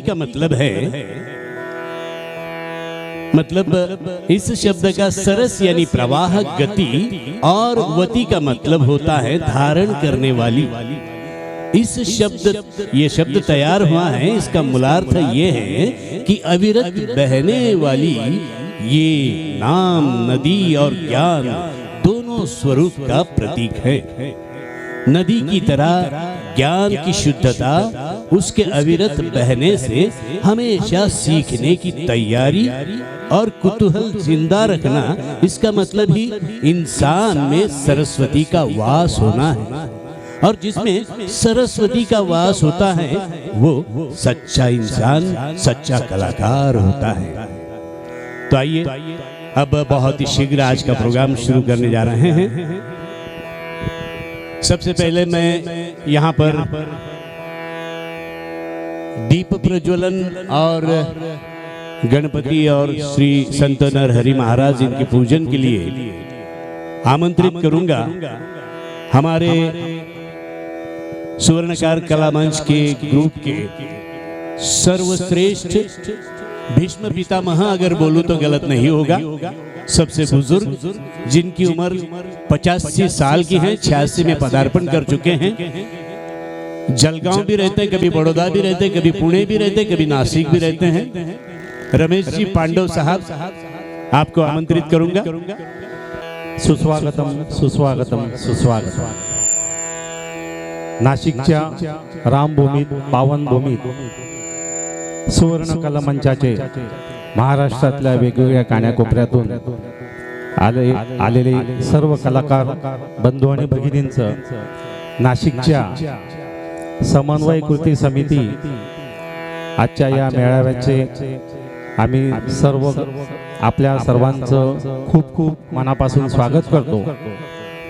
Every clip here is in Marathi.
का मतलब है, मतलब इस शब्द का सरस यानी प्रवाह गति और वती का मतलब होता है धारण करने वाली। इस ये शब्द तैयार हुआ है, इसका मूलार्थ ये है कि अविरत बहने वाली ये नाम, नदी और ज्ञान दोनों स्वरूप का प्रतीक है। नदी की तरह ज्ञान की शुद्धता, उसके अविरत बहने से हमेशा सीखने की तैयारी और कुतूहल जिंदा रखना, इसका मतलब ही इंसान में सरस्वती का वास होना है। और जिसमें सरस्वती का वास होता है वो सच्चा इंसान, सच्चा कलाकार होता है। तो आइए अब बहुत ही शीघ्र आज का प्रोग्राम शुरू करने जा रहे हैं। सबसे पहले मैं यहाँ पर दीप प्रज्वलन और गणपति और श्री संत नरहरि महाराज इनके पूजन के लिए आमंत्रित करूंगा हमारे सुवर्णकार कला मंच के ग्रुप के सर्वश्रेष्ठ भीष्म पितामह, अगर बोलूं तो गलत नहीं होगा, सबसे बुजुर्ग, जिनकी उम्र 85 साल की है, 86 में पदार्पण कर चुके हैं। जलगांव भी रहते हैं, कभी बड़ौदा भी रहते हैं, कभी पुणे भी रहते हैं, कभी नासिक भी रहते हैं। रमेश जी पांडव साहब, आपको आमंत्रित करूंगा। सुस्वागतम सुस्वागतम सुस्वागतम। नाशिकच्या रामभूमीत, पावनभूमीत सुवर्ण कला मंचाचे महाराष्ट्रातल्या वेगवेगळ्या कानाकोपऱ्यातून आलेले सर्व कलाकार बंधू आणि भगिनींचं नाशिकच्या समन्वय कृती समिती आजच्या या मेळाव्याचे आम्ही सर्व आपल्या सर्वांचं खूप खूप मनापासून स्वागत करतो।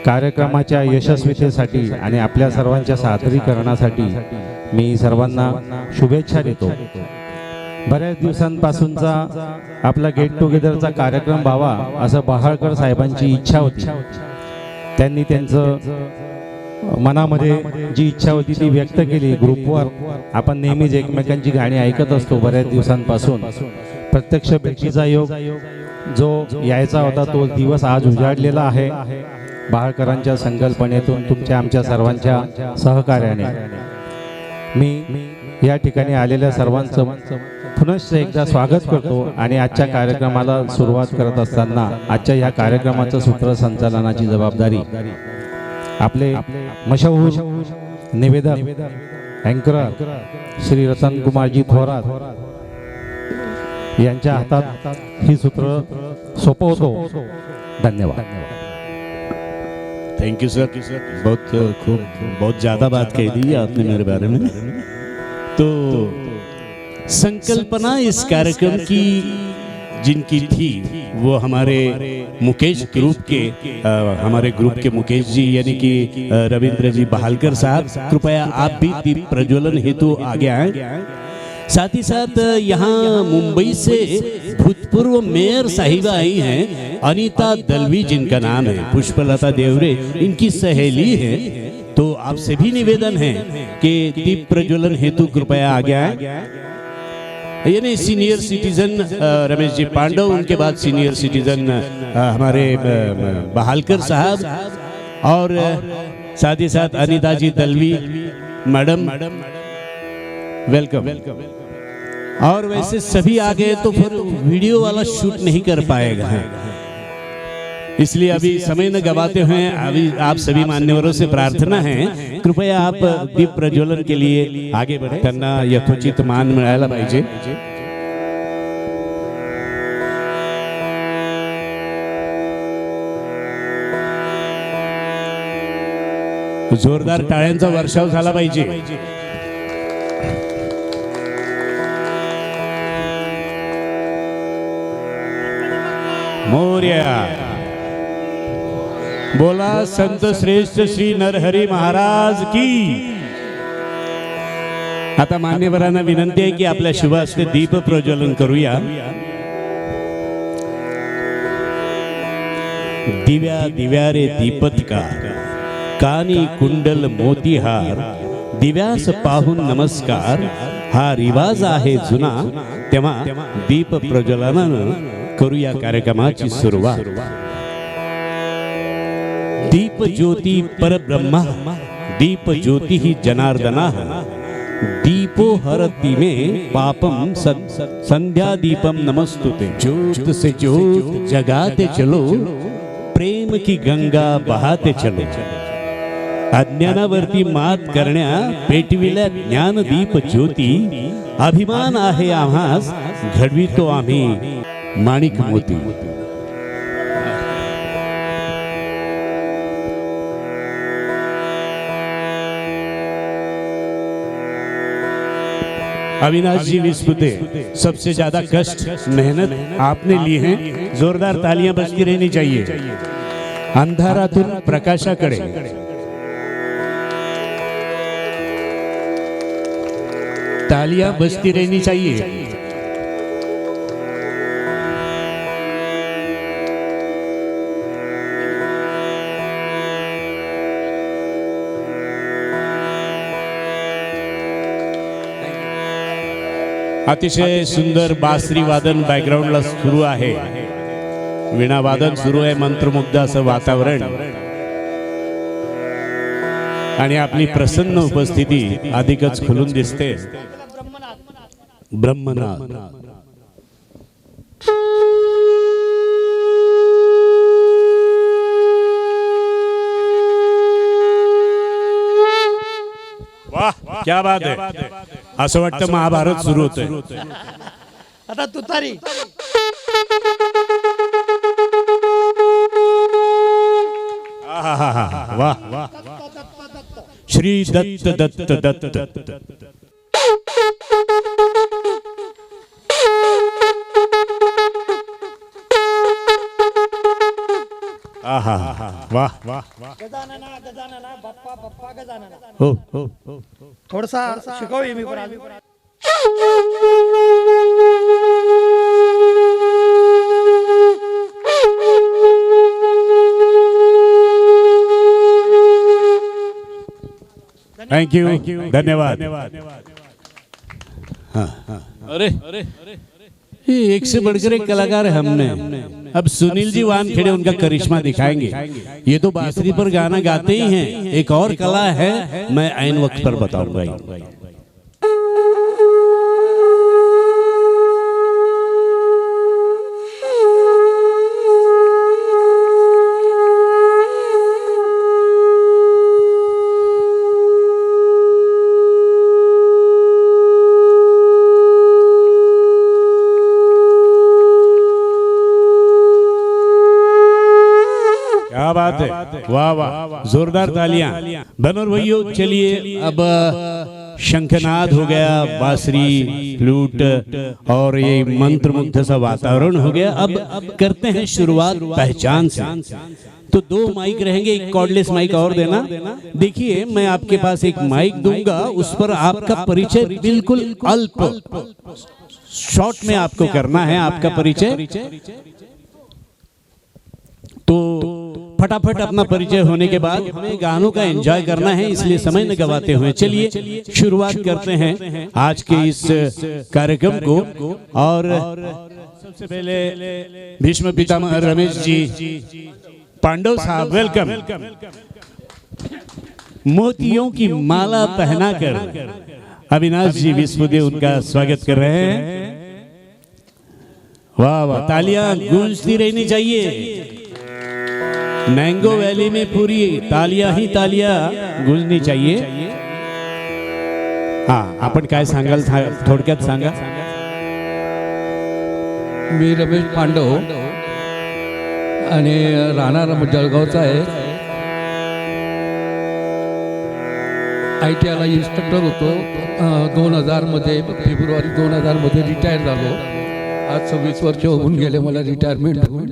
कार्यक्रमाच्या यशस्वीतेसाठी आणि आपल्या सर्वांच्या सादरीकरणासाठी मी सर्वांना शुभेच्छा देतो। बऱ्याच दिवसांपासूनचा आपला गेट टुगेदरचा कार्यक्रम व्हावा असं बहाळकर साहेबांची इच्छा होती। त्यांनी त्यांचं मनामध्ये जी इच्छा होती ती व्यक्त केली ग्रुपवर। आपण नेहमीच एकमेकांची गाणी ऐकत असतो बऱ्याच दिवसांपासून। प्रत्यक्ष भेटीचा योग जो यायचा होता तो दिवस आज उजाडलेला आहे बहाळकरांच्या संकल्पनेतून, तुमच्या आमच्या सर्वांच्या सहकार्याने। मी या ठिकाणी आलेल्या सर्वांचं पुनश्च एकदा स्वागत करतो आणि आजच्या कार्यक्रमाला सुरुवात करत असताना आजच्या या कार्यक्रमाचं सूत्रसंचालनाची जबाबदारी आपले मशहूर निवेदक अँकर श्री रतन कुमारजी थोरात यांच्या हातात ही सूत्र सोपवतो। धन्यवाद। थैंक यू सर, बहुत ज़्यादा बात कह दी आपने मेरे बारे में। तो संकल्पना इस कार्यक्रम की जिनकी थी वो हमारे मुकेश ग्रुप के हमारे ग्रुप के मुकेश जी यानी कि रविंद्र जी बहालकर साहब, कृपया आप भी दीप प्रज्वलन हेतु आगे आए। साथ ही साथ यहाँ मुंबई से भूतपूर्व मेयर साहिबा आई हैं, अनीता दलवी जिनका नाम है, पुष्पलता देवरे इनकी सहेली है। तो आपसे भी निवेदन है कि दीप प्रज्वलन हेतु कृपया आगे आए। यानी सीनियर सिटीजन रमेश जी पांडव, उनके बाद सीनियर सिटीजन हमारे बहालकर साहब और साथ ही साथ अनीता जी दलवी मैडम, वेलकम। और वैसे सभी आ गए तो फिर वीडियो वाला शूट नहीं कर पाएगा, इसलिए अभी समय न गवाते हुए अभी आप सभी मान्यवरों से प्रार्थना है कृपया आप दीप प्रज्वलन के लिए आगे बढ़े। त्यांना यथोचित मान मिळायला पाहिजे। जोरदार टाळ्यांचा वर्षाव झाला पाहिजे। मोरया बोला संत श्रेष्ठ श्री नरहरि महाराज की। आता मान्यवरांना विनंती आहे की आपल्या शुभ हस्ते दीप प्रज्वलन करूया। दिव्या दिव्या रे दीपत्कार, कानी कुंडल मोतीहार, दिव्यास पाहून नमस्कार, हा रिवाज आहे जुना, तेव्हा दीप प्रज्वलनानं करूया कार्यक्रमाची सुरुवात. दीप ज्योती परब्रह्मा, दीप ज्योति ही जनार्दना, दीपो हरति मे पापम संध्या दीपम नमस्तुते. ज्योत से ज्योत जगाते चलो, प्रेम की गंगा बहाते चलो. अज्ञानावरती मात करण्या पेटविल्या ज्ञानदीप ज्योती. अभिमान आहे आम्हास, घडवितो आम्ही माणिक मोती. अविनाश जी विस्पुते, सबसे ज्यादा कष्ट मेहनत आपने ली है. जोरदार तालियां बजती रहनी चाहिए. अंधारातून प्रकाशाकडे. तालियां बजती रहनी चाहिए. अतिशय सुंदर बासरी वादन बॅकग्राऊंडला सुरू आहे. वीणा वादन सुरू आहे. मंत्रमुग्ध असं वातावरण आणि आपली प्रसन्न उपस्थिती अधिकच खुलून दिसते. ब्रह्मनाथ. वाह, क्या बात आहे. असं वाटतं महाभारत सुरू होतंय. आता तुतारी. वाह वाह. श्री दत्त दत्त दत्त. आहा वाह वाह. गजानना गजानना बाप्पा बाप्पा गजानना. हो हो हो. थोडासा शिकवूया मी पण. थैंक यू, धन्यवाद. हाँ. अरे ये एक से बढ़कर एक कलाकार है हमने. अब सुनील जी वानखेड़े उनका करिश्मा दिखाएंगे. ये तो बांसुरी पर गाना गाते ही हैं. एक और कला है, मैं ऐन वक्त पर बताऊंगा. क्या बात है. वाह वाह, जोरदार तालियां. बनोर भैया, चलिए अब शंखनाद हो गया, बांसुरी, फ्लूट और ये मंत्रमुग्ध सा वातावरण हो गया. अब करते हैं शुरुआत पहचान से. तो 2 माइक रहेंगे, एक कॉर्डलेस माइक और देना. देखिए, मैं आपके पास एक माइक दूंगा, उस पर आपका परिचय बिल्कुल अल्प शॉर्ट में आपको करना है. आपका परिचय तो फटाफट अपना परिचय होने के बाद हमें गानों का एंजॉय करना है, इसलिए समय न गवाते हुए चलिए शुरुआत करते हैं आज के इस कार्यक्रम को. और सबसे पहले भीष्म पितामह रमेश जी पांडव साहब, वेलकम. मोतियों की माला पहनाकर अविनाश जी विस्पुदे उनका स्वागत कर रहे हैं. वाह वाह, तालियां गूंजती रहनी चाहिए. मैंगो वैली में पूरी तालियां ही तालियां गूंजनी चाहिए. हाँ, आपण काय सांगाल, थोडक्यात सांगा. मी रमेश पांडव आणि राहणार जळगावचा आहे. ITIला इन्स्ट्रक्टर होतो. 2000 मध्ये, फेब्रुवारी 2000 मध्ये रिटायर झालो. आज 26 वर्ष होऊन गेले मला रिटायरमेंट होऊन.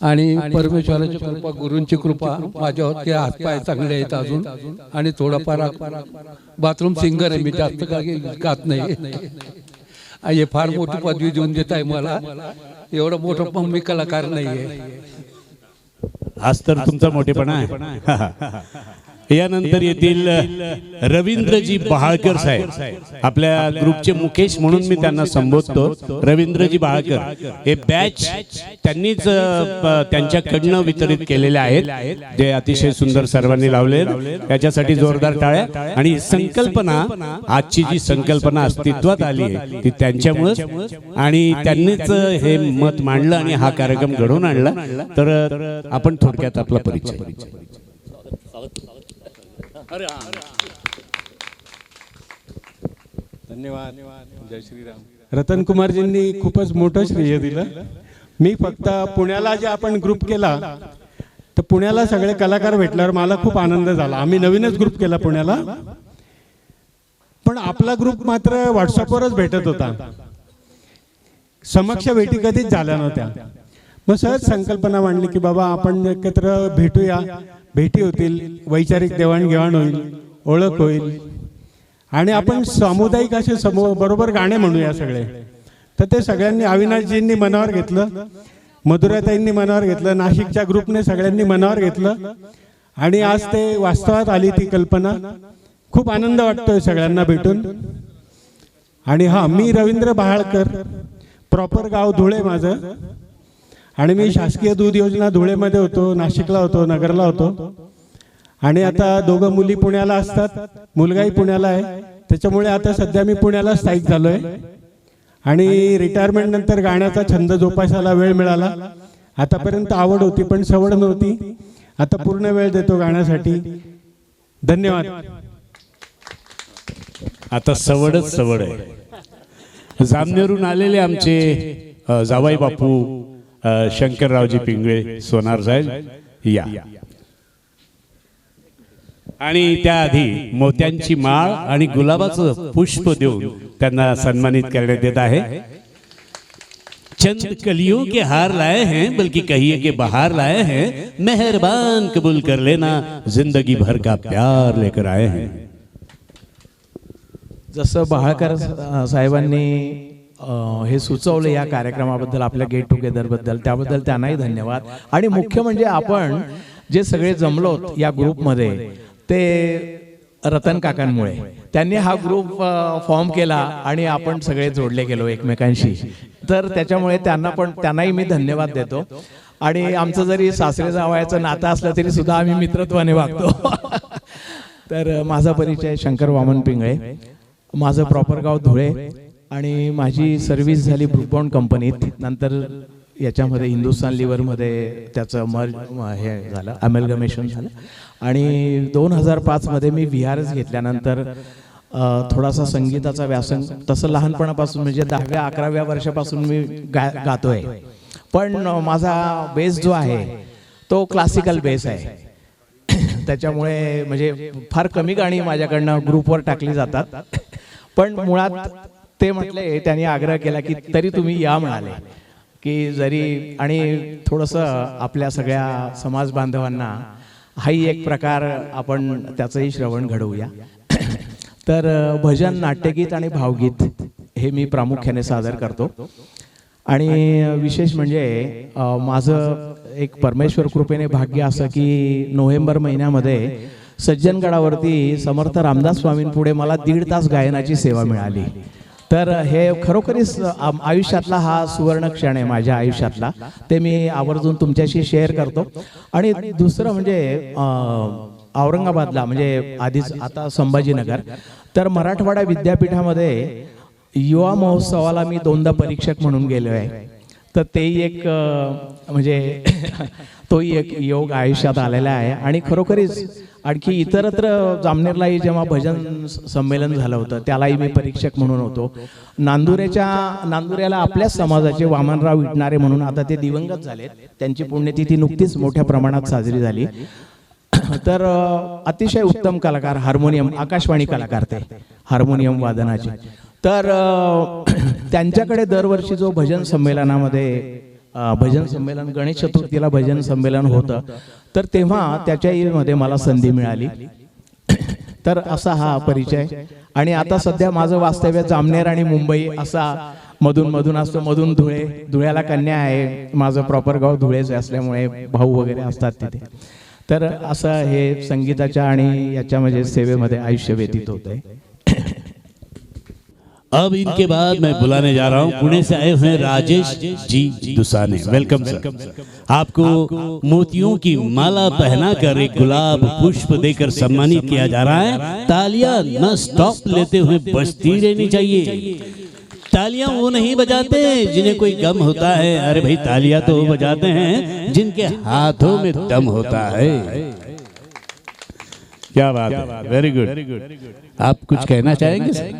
आणि परमेश्वराची कृपा, गुरूंची कृपा माझ्यावर, ते हातपाय चांगले आहेत अजून. आणि थोडाफार बाथरूम सिंगर आहे मी, जास्त गात नाही. हे फार मोठी पदवी देऊन देत आहे मला. एवढं मोठं पण मी कलाकार नाही आहे. आज तर तुमचा मोठेपणा आहे. यानंतर येतील रवींद्रजी बहाळकर साहेब, आपल्या ग्रुपचे मुकेश म्हणून मी त्यांना संबोधतो. रवींद्रजी बहाळकर हे बॅच त्यांनीच त्यांच्याकडनं वितरित केलेले आहेत, जे अतिशय सुंदर सर्वांनी लावले. त्याच्यासाठी जोरदार टाळ्या. आणि संकल्पना, आजची जी संकल्पना अस्तित्वात आली आहे ती त्यांच्यामुळे, आणि त्यांनीच हे मत मांडलं आणि हा कार्यक्रम घडवून आणला. तर आपण थोडक्यात आपला परिचय. धन्यवाद. जय श्रीराम. रतन कुमारजींनी खूपच मोठं श्रेय दिलं. मी फक्त पुण्याला जे आपण ग्रुप केला, तर पुण्याला सगळे कलाकार भेटल्यावर मला खूप आनंद झाला. आम्ही नवीनच ग्रुप केला पुण्याला, पण आपला ग्रुप मात्र व्हॉट्सअपवरच भेटत होता. समक्ष भेटी कधीच झाल्या नव्हत्या. मग सहज संकल्पना मांडली की बाबा आपण एकत्र भेटूया, भेटी होतील, वैचारिक देवाणघेवाण होईल, ओळख होईल, आणि आपण सामुदायिक असे बरोबर गाणे म्हणूया सगळे. तर ते सगळ्यांनी, अविनाशजींनी मनावर घेतलं, मधुराताईंनी मनावर घेतलं, नाशिकच्या ग्रुपने सगळ्यांनी मनावर घेतलं, आणि आज ते वास्तवात आली ती कल्पना. खूप आनंद वाटतोय सगळ्यांना भेटून. आणि हां, मी रवींद्र बहाळकर, प्रॉपर गाव धुळे माझं, आणि मी शासकीय दूध योजना धुळेमध्ये होतो, नाशिकला होतो, नगरला होतो, आणि आता दोघं मुली पुण्याला असतात, मुलगाही पुण्याला आहे. त्याच्यामुळे आता सध्या मी पुण्याला स्थायिक झालोय. आणि रिटायरमेंट नंतर गाण्याचा छंद जोपासायला वेळ मिळाला. आतापर्यंत आवड होती पण सवड नव्हती, आता पूर्ण वेळ देतो गाण्यासाठी. धन्यवाद. आता सवडच सवड आहे. जामनेरून आलेले आमचे जावाई बापू शंकररावजी पिंगळे सोनार साहेब या. आणि त्याआधी मोत्यांची माळ आणि गुलाबाचं पुष्प देऊन त्यांना सन्मानित करण्यात येत आहे. चंद कलियों के हार लाए हैं, बल्कि कहिए के बहार लाए हैं, मेहरबान कबूल कर लेना, जिंदगी भर का प्यार लेकर आए हैं. जसं बहाळकर साहेबांनी हे सुचवलं या कार्यक्रमाबद्दल, आपल्या गेट टुगेदरबद्दल, त्याबद्दल त्यांनाही धन्यवाद. आणि मुख्य म्हणजे आपण जे सगळे जमलोत या ग्रुपमध्ये ते रतन काकांमुळे. त्यांनी हा ग्रुप फॉर्म केला आणि आपण सगळे जोडले गेलो एकमेकांशी. तर त्याच्यामुळे त्यांनाही मी धन्यवाद देतो. आणि आमचं जरी सासरे जावयाचं नातं असलं तरी सुद्धा आम्ही मित्रत्वाने वागतो. तर माझा परिचय शंकर वामन पिंगळे, माझं प्रॉपर गाव धुळे, आणि माझी सर्व्हिस झाली ब्रुकबॉन्ड कंपनीत. नंतर याच्यामध्ये हिंदुस्तान लिव्हरमध्ये त्याचं हे झालं, अमेलगमेशन झालं. आणि 2005 मी VRS घेतल्यानंतर थोडासा संगीताचा व्यासंग, तसं लहानपणापासून म्हणजे 10व्या-11व्या वर्षापासून मी गातोय. पण माझा बेस जो आहे तो क्लासिकल बेस आहे. त्याच्यामुळे म्हणजे फार कमी गाणी माझ्याकडनं ग्रुपवर टाकली जातात. पण मुळात ते म्हटले, त्यांनी आग्रह केला की तरी तुम्ही या म्हणाले की जरी, आणि थोडंसं आपल्या सगळ्या समाज बांधवांना हाही एक प्रकार आपण त्याचंही श्रवण घडवूया. तर भजन, नाट्यगीत आणि भावगीत हे मी प्रामुख्याने सादर करतो. आणि विशेष म्हणजे माझं एक परमेश्वर कृपेने भाग्य असं की नोव्हेंबर महिन्यामध्ये सज्जनगडावरती समर्थ रामदास स्वामींपुढे मला 1.5 तास गायनाची सेवा मिळाली. तर हे खरोखरीच आयुष्यातला हा सुवर्ण क्षण आहे माझ्या आयुष्यातला. ते मी आवर्जून तुमच्याशी शेअर करतो. आणि दुसरं म्हणजे औरंगाबादला, म्हणजे आधीच आता संभाजीनगर, तर मराठवाडा विद्यापीठामध्ये युवा महोत्सवाला मी 2दा परीक्षक म्हणून गेलो आहे. तर तेही एक म्हणजे तोही एक योग आयुष्यात आलेला आहे. आणि खरोखरीच आणखी इतरत्र जामनेरलाही जेव्हा भजन संमेलन झालं होतं त्यालाही मी परीक्षक म्हणून होतो. नांदुऱ्याला आपल्याच समाजाचे वामनराव विटणारे म्हणून, आता ते दिवंगत झालेत, त्यांची पुण्यतिथी नुकतीच मोठ्या प्रमाणात साजरी झाली. तर अतिशय उत्तम कलाकार, हार्मोनियम, आकाशवाणी कलाकार, ते हार्मोनियम वादनाचे. तर त्यांच्याकडे दरवर्षी जो भजन संमेलनामध्ये भजन संमेलन, गणेश चतुर्थीला भजन संमेलन होतं, तर तेव्हा त्याच्यामध्ये मला संधी मिळाली. तर असा हा परिचय. आणि आता सध्या माझं वास्तव्य जामनेर आणि मुंबई असा मधून असतो. मधून धुळ्याला कन्या आहे, माझं प्रॉपर गाव धुळेच असल्यामुळे भाऊ वगैरे असतात तिथे. तर असं हे संगीताच्या आणि याच्या म्हणजे सेवेमध्ये आयुष्य व्यतीत होत आहे. अब इनके बाद मैं बुलाने जा रहा हूँ पुणे से आए हुए हैं राजेश जी दुसाने। Welcome sir. आपको मोतियों की माला पहनाकर एक गुलाब पुष्प देकर सम्मानित किया जा रहा है। तालियां न स्टॉप लेते हुए बजती रहनी चाहिए। तालियां वो नहीं बजाते जिन्हें कोई गम होता है, अरे भाई तालियां तो वो बजाते हैं जिनके हाथों में दम होता है। क्या बात है, वेरी गुड। आप कुछ कहना चाहेंगे सर?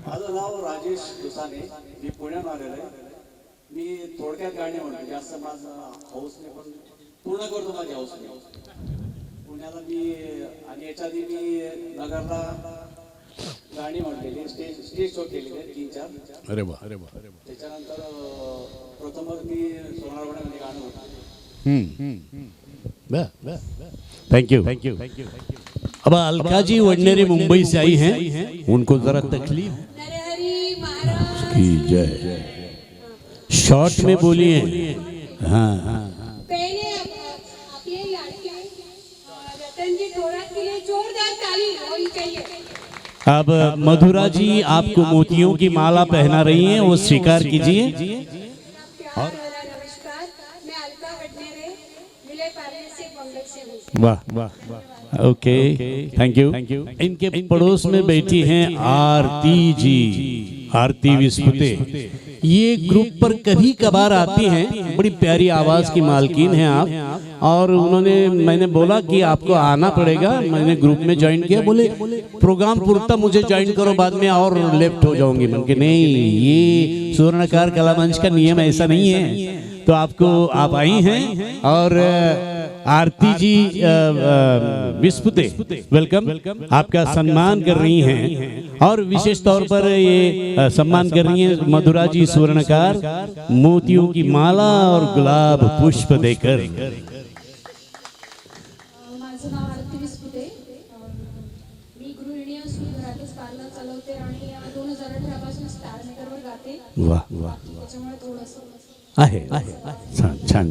माझं नाव राजेश दुसाने, मी पुण्यात आलेलो आहे. मी थोडक्यात गाणी म्हणतो, जास्त माझं हौसने पण पूर्ण करतो माझी हौसने. पुण्याला मी आणि याच्या आधी मी नगरला गाणी म्हणलेली, स्टेज शो केलेले 3-4. अरे वाह, त्याच्यानंतर प्रथमच मी सोनारवाड्यामध्ये गाणं म्हणतो. Thank you. अब अलका जी वडनेरे मुंबई से आई हैं, उनको जरा तकलीफ की जय। शॉर्ट में बोलिए। हाँ पहले आपले लाडके रतनजी थोरात के लिए जोरदार ताली होनी चाहिए। अब मधुरा जी आपको मोतियों की माला पहना रही हैं, वो स्वीकार कीजिए। प्यार भरा नमस्कार, मैं अलका वडनेरे विले पार्ले से बंगल से हूँ। वाह, ओके, थैंक यू। इनके पड़ोस में बैठी हैं आरती जी, आरती विस्पुते। ये ग्रुप पर कभी कभार आती हैं, बड़ी प्यारी आवाज की मालकिन हैं आप। और मैंने बोला कि आपको आना पड़ेगा, मैंने ग्रुप में ज्वाइन किया। बोले प्रोग्राम पूर्ता मुझे ज्वाइन करो, बाद में और लेफ्ट हो जाऊंगी। मैंने कहा नहीं, ये स्वर्णकार कला मंच का नियम ऐसा नहीं है। तो आप आई हैं और आरती जी विस्पुते वेलकम, आपका सम्मान कर रही हैं। और विशेष तौर पर ये सम्मान कर रही हैं मधुरा जी स्वर्णकार, मोतियों की माला और गुलाब पुष्प देकर। माझं नाव आरती विस्पुते, मी गृहिणी असून घरातच पार्लर चालवते आणि 2018 पासून स्टार मेकरवर गाते. वाह, त्याच्यामुळे थोडंसं आहे छान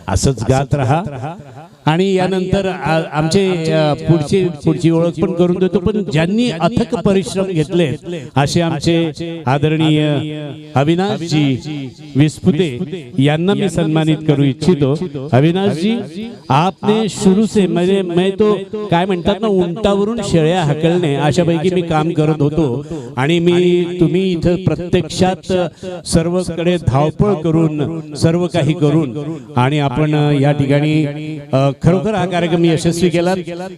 असंच गात राहा. आणि यानंतर आमचे पुढची ओळख पण करून देतो. पण ज्यांनी अथक परिश्रम घेतले असे आमचे आदरणीय अविनाश जी विस्पुते यांना मी सन्मानित करू इच्छितो. अविनाश जी, आपने शुरू से मैं तो काय म्हणतात ना, उंटावरून शेळ्या हाकलणे अशापैकी मी काम करत होतो. आणि तुम्ही इथं प्रत्यक्षात सर्वकडे धावपळ करून सर्व काही करून आणि आपण या ठिकाणी खरोखर हा कार्यक्रम यशस्वी केला.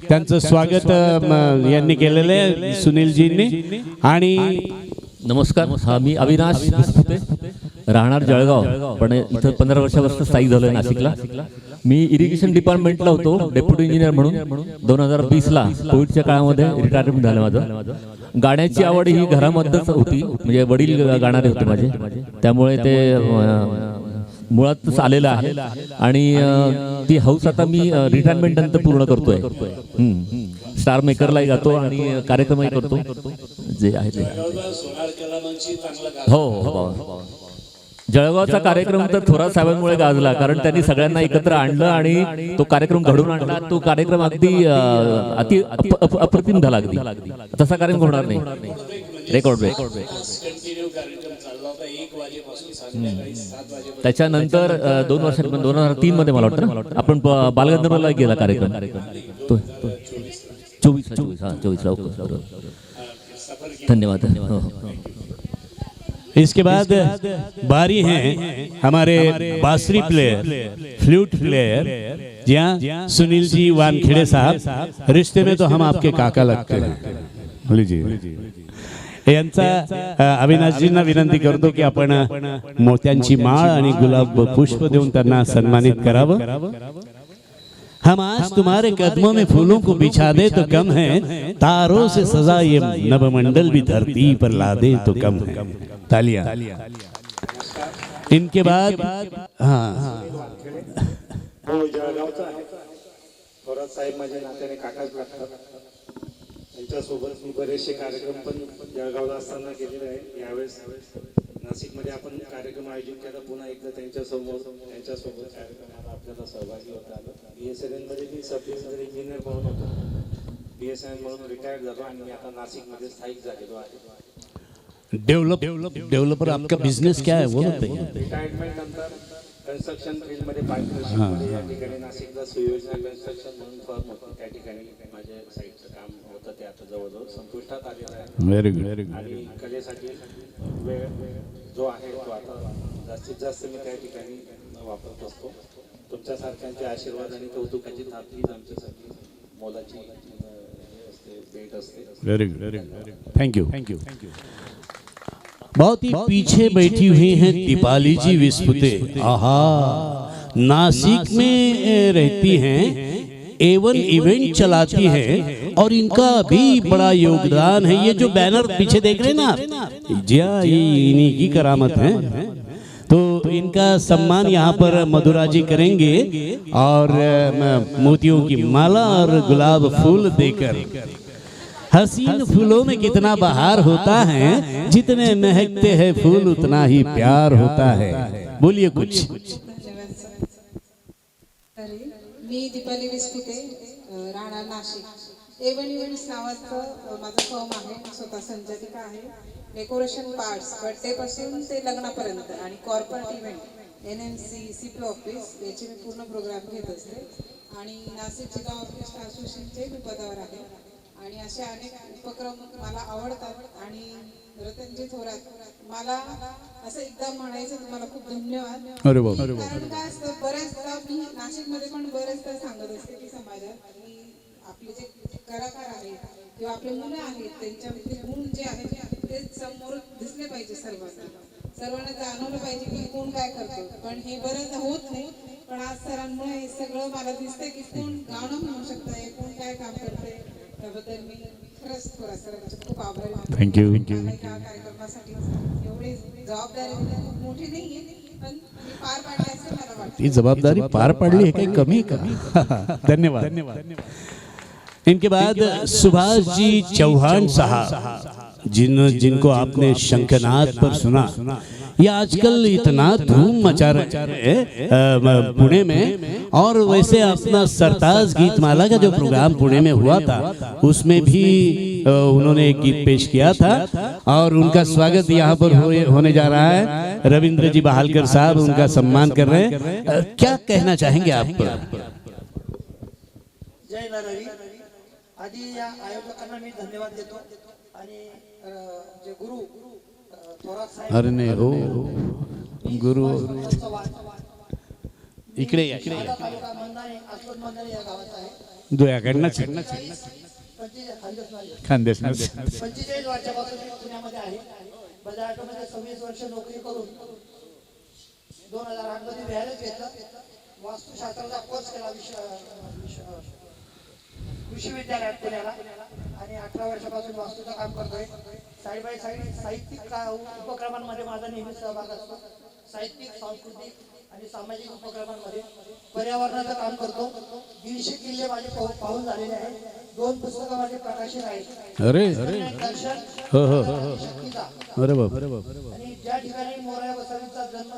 त्यांचं स्वागत यांनी केलेलं आहे सुनीलजींनी. आणि नमस्कार, हा मी अविनाश विस्पुते, राहणार जळगाव, पण इथं 15 वर्षापासून स्थायिक झालोय नाशिकला. मी इरिगेशन डिपार्टमेंटला होतो डेप्युटी इंजिनियर म्हणून. 2020ला कोविडच्या काळामध्ये रिटायरमेंट झालं माझं. गाण्याची आवड ही घरामध्येच होती, म्हणजे वडील गाणारे होते माझे, त्यामुळे ते मुळातच आलेलं आहे. आणि ती हौस आता मी रिटायरमेंट नंतर पूर्ण करतोय. स्टार मेकरलाही गातो आणि कार्यक्रमही करतो जे आहे ते. हो, जळगावचा कार्यक्रम तर थोरात साहेबांमुळे गाजला, कारण त्यांनी सगळ्यांना एकत्र आणलं आणि तो कार्यक्रम घडवून आणला. तो कार्यक्रम अगदी अति अप्रतिम झाला. अगदी तसा कार्यक्रम होणार नाही. Record break. त्याच्यानंतर 2 वर्षात 2003 मध्ये मला वाटतं आपण बालगंधर्वला गेला कार्यक्रम. 24ला. धन्यवाद. इसके बाद बारी हैं हमारे बांसुरी प्लेयर, फ्लूट प्लेयर, जहाँ सुनील जी वानखेड़े साहब. रिश्ते में तो हम आपके काका लगते हैं. लीजिए यांचा अविनाशजींना विनंती करतो की आपण मोत्यांची माळ आणि गुलाब पुष्प देऊन त्यांना सन्मानित करावं. हम आज तुम्हारे कदमों में फूलों को बिछा दे तो कम है, तारों से सजा ये नवमंडल भी धरती पर ला दे तो कम है. तालियां. इनके बाद हाँ थोरात साहेब माझ्या नात्याने काकाच लागतात. त्यांच्यासोबत मी बरेचसे कार्यक्रम पण जळगावला असताना केलेले आहे. यावेळेस नाशिकमध्ये आपण कार्यक्रम आयोजित केला, पुन्हा एकदा त्यांच्यासोबत कार्यक्रमाला आपल्याला सहभागी होता आलं. BSNL मध्ये मी सब डिव्हिजनल इंजिनियर म्हणून होतो. BSNL म्हणून रिटायर्ड झालो आणि मी आता नाशिकमध्ये स्थायिक झालेलो आहे. डेवलपर आपका बिजनेस क्या है वो बताइए. रिटायरमेंट नंतर कन्स्ट्रक्शन फील्डमध्ये पार्टनरशिपमध्ये या ठिकाणी नाशिकला सुयोजना कन्स्ट्रक्शन म्हणून फर्म होतं, त्या ठिकाणी माझ्या साईडचं काम होतं, ते आता जवळजवळ संपुष्टात आलेलं आहे. Very good. आणि कलेसाठी वेळ जो आहे तो आता जास्तीत जास्त मी त्या ठिकाणी वापरत असतो. तुमच्यासारख्यांचे आशीर्वाद आणि कौतुकाची थाप हीच आमच्यासाठी मोलाची असते, भेट असते. Very good. Thank you. बहुत ही पीछे बैठी हुई हैं दीपाली जी विस्पुते. आहा, नासिक में रहती हैं, एवन इवेंट चलाती हैं और इनका भी बड़ा योगदान है. ये जो बैनर पीछे देख रहे हैं ना, जी हाँ, ये इन्हीं की करामत है. तो इनका सम्मान यहाँ पर मधुरा जी करेंगे और मोतियों की माला और गुलाब फूल देकर. हसीन फूलों में कितना बहार होता है, जितने महकते हैं फूल उतना ही प्यार होता है. बोलिए कुछ. मी दीपाली विस्पुते, राहणार नाशिक. एवन इव्हेंट्स नावाचं माझं फर्म आहे. स्वतः संचालिका आहे. डेकोरेशन पार्ट्स बर्थडेपासून ते लग्नापर्यंत आणि corporate event NMC CP office याचे मी पूर्ण प्रोग्राम घेत असते. आणि नाशिक जिल्हा ऑर्केस्ट्रा असोसिएशनचे मी पदावर आहे. आणि असे अनेक उपक्रम मला आवडतात. आणि रतनजी थोरात, मला असं एकदा म्हणायचं तुम्हाला खूप धन्यवाद. कारण काय असतं, बऱ्याचदा मी नाशिकमध्ये पण बऱ्याचदा सांगत असते की समाजात की आपले जे कलाकार आहेत किंवा आपले मुलं आहेत त्यांच्यामध्ये गुण जे आहेत ते समोर दिसले पाहिजे. सर्वांना जाणवलं पाहिजे की कोण काय करतो. पण हे बऱ्याचदा होत नाही. पण आज सरांमुळे हे सगळं मला दिसतंय की कोण गाणं म्हणू शकतंय, कोण काय काम करतंय. त्याबद्दल मी खरंच थोडा सरांचे खूप आभारी आहे. थँक्यू. कार्यक्रमासाठी एवढी जबाबदारी खूप मोठी नाहीये, पण मी पार पाडली असं मला वाटतं. ही जबाबदारी पार पाडली है काही कमी का. धन्यवाद. इनके बाद सुभाष जी चौहान साहब, जिनको आपने शंखनाद पर सुना, ये आजकल इतना धूम मचा रहे हैं पुणे में. और वैसे अपना सरताज गीतमाला का जो प्रोग्राम पुणे में हुआ था उसमें भी उन्होंने एक गीत पेश किया था और उनका स्वागत यहाँ पर होने जा रहा है. रविंद्र जी बहालकर साहब उनका सम्मान कर रहे हैं. क्या कहना चाहेंगे आप? जय नरहरी. आधी या आयोजकांना मी धन्यवाद देतो. आणि जे गुरु थोरात साहेब, अरे नाही हो गुरु इकडे या. तालुका मंदाणे, अस्लोद मंदाणे या गावात आहे. दोयाकडनं 45 वर्षापासून मी पुण्यामध्ये आहे. बजाज ऑटोमध्ये 26 वर्ष नोकरी करून 2008 मध्ये व्यायालच घेतलं. वास्तुशास्त्राचा कोर्स केला कृषी विद्यालयात पुण्याला. आणि 18 वर्षापासून वास्तूचं काम करतोय. साईड बाय साईड साहित्यिक उपक्रमांमध्ये माझा नेहमी सहभाग असतो. साहित्यिक, सांस्कृतिक आणि सामाजिक उपक्रमांमध्ये पर्यावरणाचं काम करतो. 150 किल्ले माझे पाहून झालेले आहेत. 2 पुस्तकं माझे प्रकाशित आहेत. अरे दर्शन, हो हो. शक्तीचा. अरे बाप. आणि ज्या ठिकाणी मोराया बसवलीचा जन्म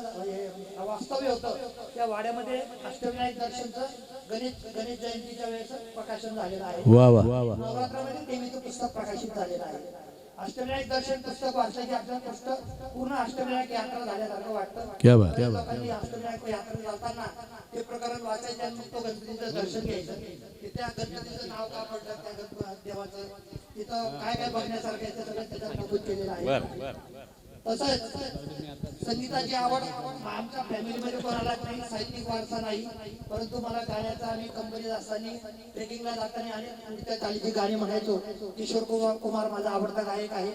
वास्तव्य होतं त्या वाड्यामध्ये अष्टविनायक दर्शनचं गणेश जयंतीच्या वेळेस प्रकाशन झालेलं आहे. वा वा. नवरात्रामध्ये देवीचं पुस्तक प्रकाशित झालेलं आहे. अष्टविनायक दर्शन पुस्तक वाचलं की आपलं पुस्तक पूर्ण अष्टविनायक यात्रा झाल्यासारखं वाटतं. क्या बात. लोकांनी अष्टविनायक यात्रा जाताना ते प्रकरण वाचायचं आणि मग तो गणपतीचं दर्शन घ्यायचं. त्या गणपतीचं नाव का पडलं, त्या देवाचं तिथं काय काय बघण्यासारखं आहे ते सगळं त्याच्यात नमूद केलेलं आहे. तसंच संगीताची आवड आमच्या फॅमिलीमध्ये कोणालाच नाही. साहित्यिक वारसा नाही, परंतु मला गाण्याचा आणि कंपनीत असताना ट्रेकिंगला जाताना आणि नृत्य चालीची गाणी म्हणायचो. किशोर कुमार माझा आवडता गायक आहे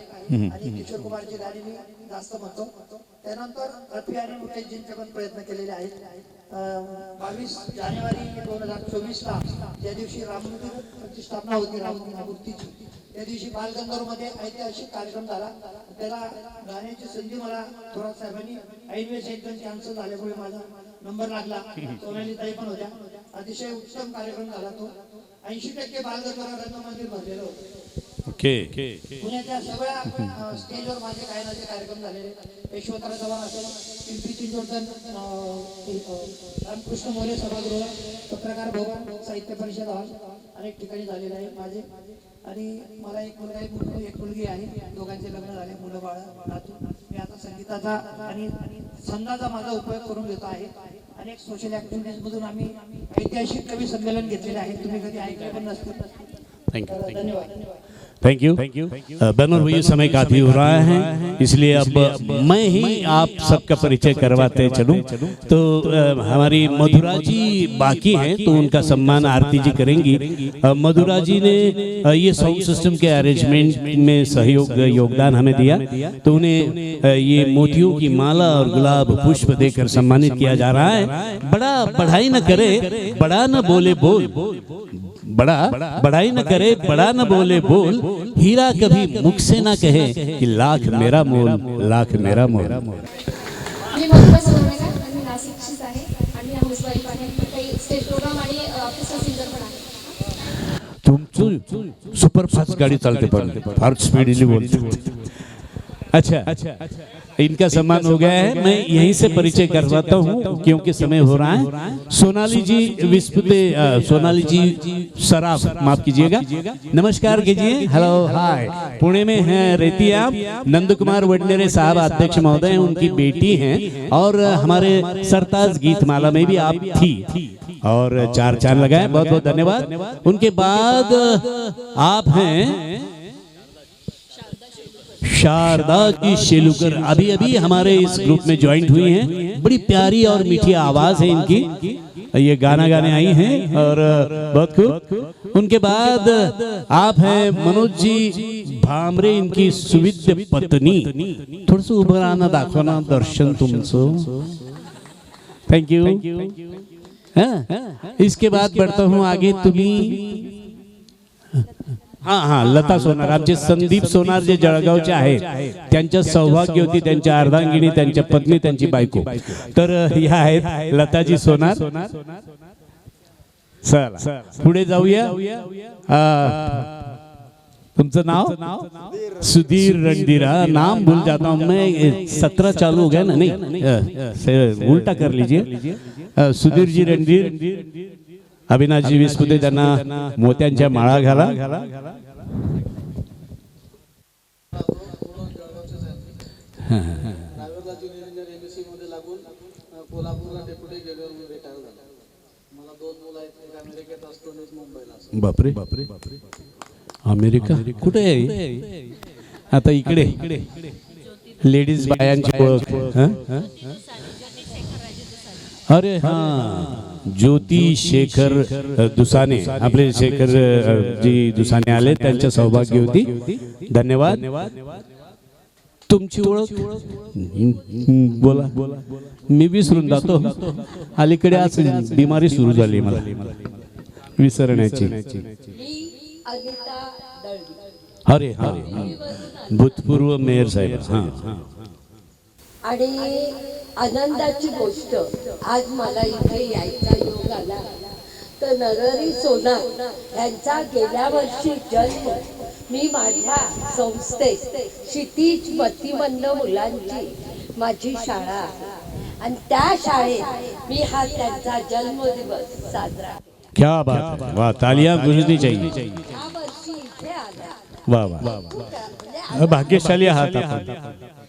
आणि किशोर कुमारची गाणी मी जास्त म्हणतो. त्यानंतर रफी आणि मुकेशजींचे पण प्रयत्न केलेले आहेत. 22 जानेवारी 2024ला ज्या दिवशी राममूर्ती प्रतिष्ठापना होती राममूर्तीची, त्या दिवशी बालगंधर्वमध्ये ऐतिहासिक कार्यक्रम झाला. त्याला गाण्याची संधी मला थोरात साहेबांनी ऐनवेळेस एकदम कॅन्सल झाल्यामुळे माझा नंबर लागला. सोनाली ताई पण होत्या. अतिशय उत्तम कार्यक्रम झाला तो. 80% बालगंधर्व रत्नमंदिर भरलेलं होतं. ओके पुण्याच्या सगळ्या स्टेजवर माझे गायनाचे कार्यक्रम झालेले. यशवंतराव चव्हाण असेल, पिंपरी चिंचवडचं रामकृष्ण मोरे सभागृह, पत्रकार भवन, साहित्य परिषद हॉल अनेक ठिकाणी झालेले आहे माझे. आणि मला एक मुलगा एक मुलगी आहे. दोघांचे लग्न झाले, मुलं बाळ नातू. मी आता संगीताचा आणि छंदाचा माझा उपयोग करून घेतो आहे. अनेक सोशल ऍक्टिव्हिटीज मधून आम्ही ऐतिहासिक कवी संमेलन घेतलेले आहे. तुम्ही कधी ऐकले पण नसतील. धन्यवाद. थैंक यू बनोर भैया, समय काफी हो रहा है, इसलिए अब मैं ही आप सबका परिचय करवाते चलूं। तो हमारी मधुरा जी बाकी हैं, तो उनका सम्मान आरती जी करेंगी। मधुरा जी ने ये साउंड सिस्टम के अरेंजमेंट में योगदान हमें दिया, तो उन्हें ये मोतियों की माला और गुलाब पुष्प देकर सम्मानित किया जा रहा है। बड़ा बढ़ाई न करे, बड़ा न बोले बोल, बड़ा बढ़ाई न करे, बड़ा न बोले बोल, हीरा कभी मुख से ना कहे कि लाख मेरा मोल, लाख मेरा मोल। मी मधुरा सोनवणेकर, मी नाशिकचीच आहे आणि हाऊसवाईफ आहे. काही स्टेज प्रोग्राम आणि ऑफिसचा सिंगर पण आहे. तुमचं सुपरफास्ट गाड़ी चलते पण फार स्पीडली बोलते। अच्छा, इनका सम्मान हो गया है। मैं यहीं से परिचय करवाता हूँ क्योंकि समय हो रहा है। सोनाली जी विस्पुते, सोनाली जी सराफ, माफ कीजिएगा, नमस्कार कीजिए। हेलो, हाय। पुणे में हैं, रहती हैं आप। नंद कुमार वडनेरे साहब अध्यक्ष महोदय हैं, उनकी बेटी हैं, और हमारे सरताज गीतमाला में भी आप थी और 4 चांद लगाए, बहुत बहुत धन्यवाद। उनके बाद आप हैं शारदा जी शेलुकर, अभी अभी हमारे इस ग्रुप में ज्वाइंट हुई हैं। बड़ी प्यारी और मीठी आवाज है इनकी, ये गाना गाने आई हैं और बहुत खूब। उनके बाद आप हैं मनोज जी भामरे, इनकी सुविद्य पत्नी। थोड़ा सा उभं राहणं, दाखवना दर्शन तुमचं। Thank you. इसके बाद बढ़ता हूँ आगे। तुम्ही हाँ, लता सोनार, आमचे संदीप सोनार जे जळगावचे आहेत, त्यांच्या सौभाग्य होती, त्यांच्या अर्धांगिनी, त्यांच्या पत्नी, त्यांची बायको, तर ह्या आहेत लताजी सोनार। चला पुढे जाऊया। तुमचं नाव? सुधीर रणधीर। नाम भूल जाता हूँ मैं, 17 चालू हो गया ना, नहीं उल्टा कर लीजिए। सुधीर जी रणधीर। अविनाश जी विस्पुते, त्यांना मोत्यांच्या माळा घाला। बापरे, अमेरिका कुठे आहे? आता इकडे लेडीज बायांची ओळख। अरे हाँ, ज्योती शेखर दुसाने, आपले शेखर जी दुसाने आले, त्यांच्या सौभाग्य होती। धन्यवाद। तुमची ओळख बोला, मी विसरून जातो। अलीकडे आज बिमारी सुरू झाली मला विसरण्याची। अरे हाँ, भूतपूर्व मेयर साहेब। हाँ, आणि आनंदाची गोष्ट, आज मला इथे यायचा योग आला तर नरहरी सोनार यांचा गेल्या वर्षी जन्म मी माझ्या संस्थेत क्षितिज मतिमंद मुलांची माझी शाळा आहे आणि त्या शाळेत मी हा त्यांचा जन्मदिवस साजरा। क्या बात है, वाह, तालियां गूंजनी चाहिए। या वर्षी इथे आला। वाह वाह, भाग्यशाली आहात आपण,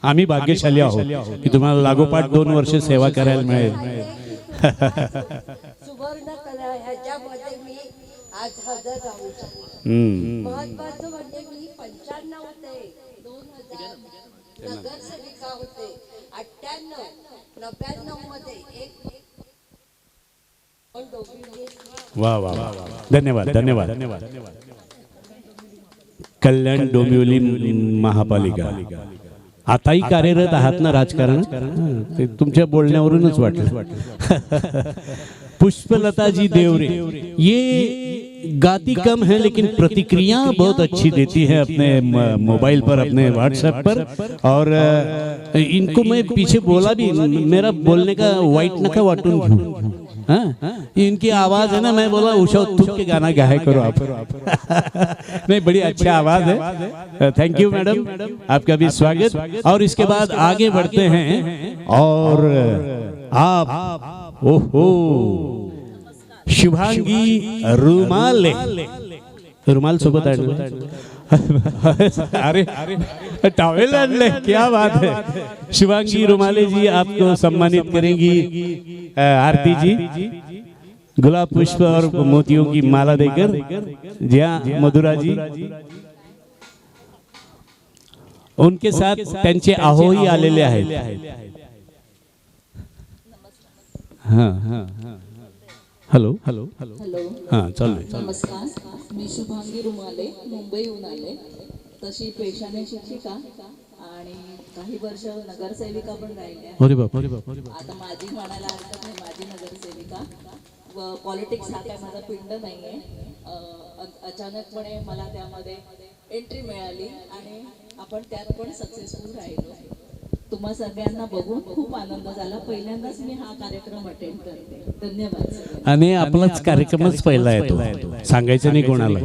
आम्ही भाग्यशाली आहोत की तुम्हाला लागोपाठ 2 वर्ष सेवा करायला मिळेल। सुवर्ण कला ह्याच्यामध्ये मी आज हजर राहू शकतो। महत्वाचं म्हणजे मी 95 ते 2000 नगरसेविका होते। 98, 99 मध्ये एक वाह वाह, धन्यवाद धन्यवाद। कल्याण डोंबिवली महापालिका, आताही कार्यरत आहात ना राजकारणात? ते तुमच्या बोलण्यावरूनच वाटलं। पुष्पलता जी देवरे, ये गाती कम है लेकिन प्रतिक्रिया बहुत अच्छी देती है अपने मोबाइल पर, अपने व्हाट्सएप पर। और इनको मैं पीछे बोला भी, मेरा बोलने का वाइट नका वाटून घेऊ, हाँ इनकी आवाज है ना, मैं बोला उषा उत्थुप के गाना गाया करो आप। नहीं बड़ी अच्छा आवाज है। थैंक यू मैडम, आपका भी स्वागत। और इसके बाद आगे बढ़ते हैं और आप ओहो शुभांगी रुमाल सोबत अरे टॉवेल आणले, क्या बात है। शिवांगी रुमाले जी आपको सम्मानित करेंगी आरती जी, गुलाब पुष्प और मोतियों की माला देकर। जी हाँ मधुरा जी, उनके साथ त्यांचे आहोई आलेले आहेत। हाँ हाँ हॅलो हॅलो हॅलो हां चालू नमस्कार, मी शुभांगी रुमाले, मुंबईहून आले। तशी पेशाने शिक्षिका आणि काही वर्ष नगरसेविका पण राहिल्या। अरे बाप अरे बाप, आता माझी म्हणायला हरकत नाही, माझी नगरसेविका व पॉलिटिक्स हा काय माझा पिंड नाहीये। अचानकपणे मला त्यामध्ये एंट्री मिळाली आणि आपण त्यात पण सक्सेसफुल राहिलो। तुम्हा सगळ्यांना बघून खूप आनंद झाला। पहिल्यांदाच मी हा कार्यक्रम अटेंड करते। धन्यवाद। आणि आपलाच कार्यक्रमच पहिला येतो, सांगायचं नाही कोणाला।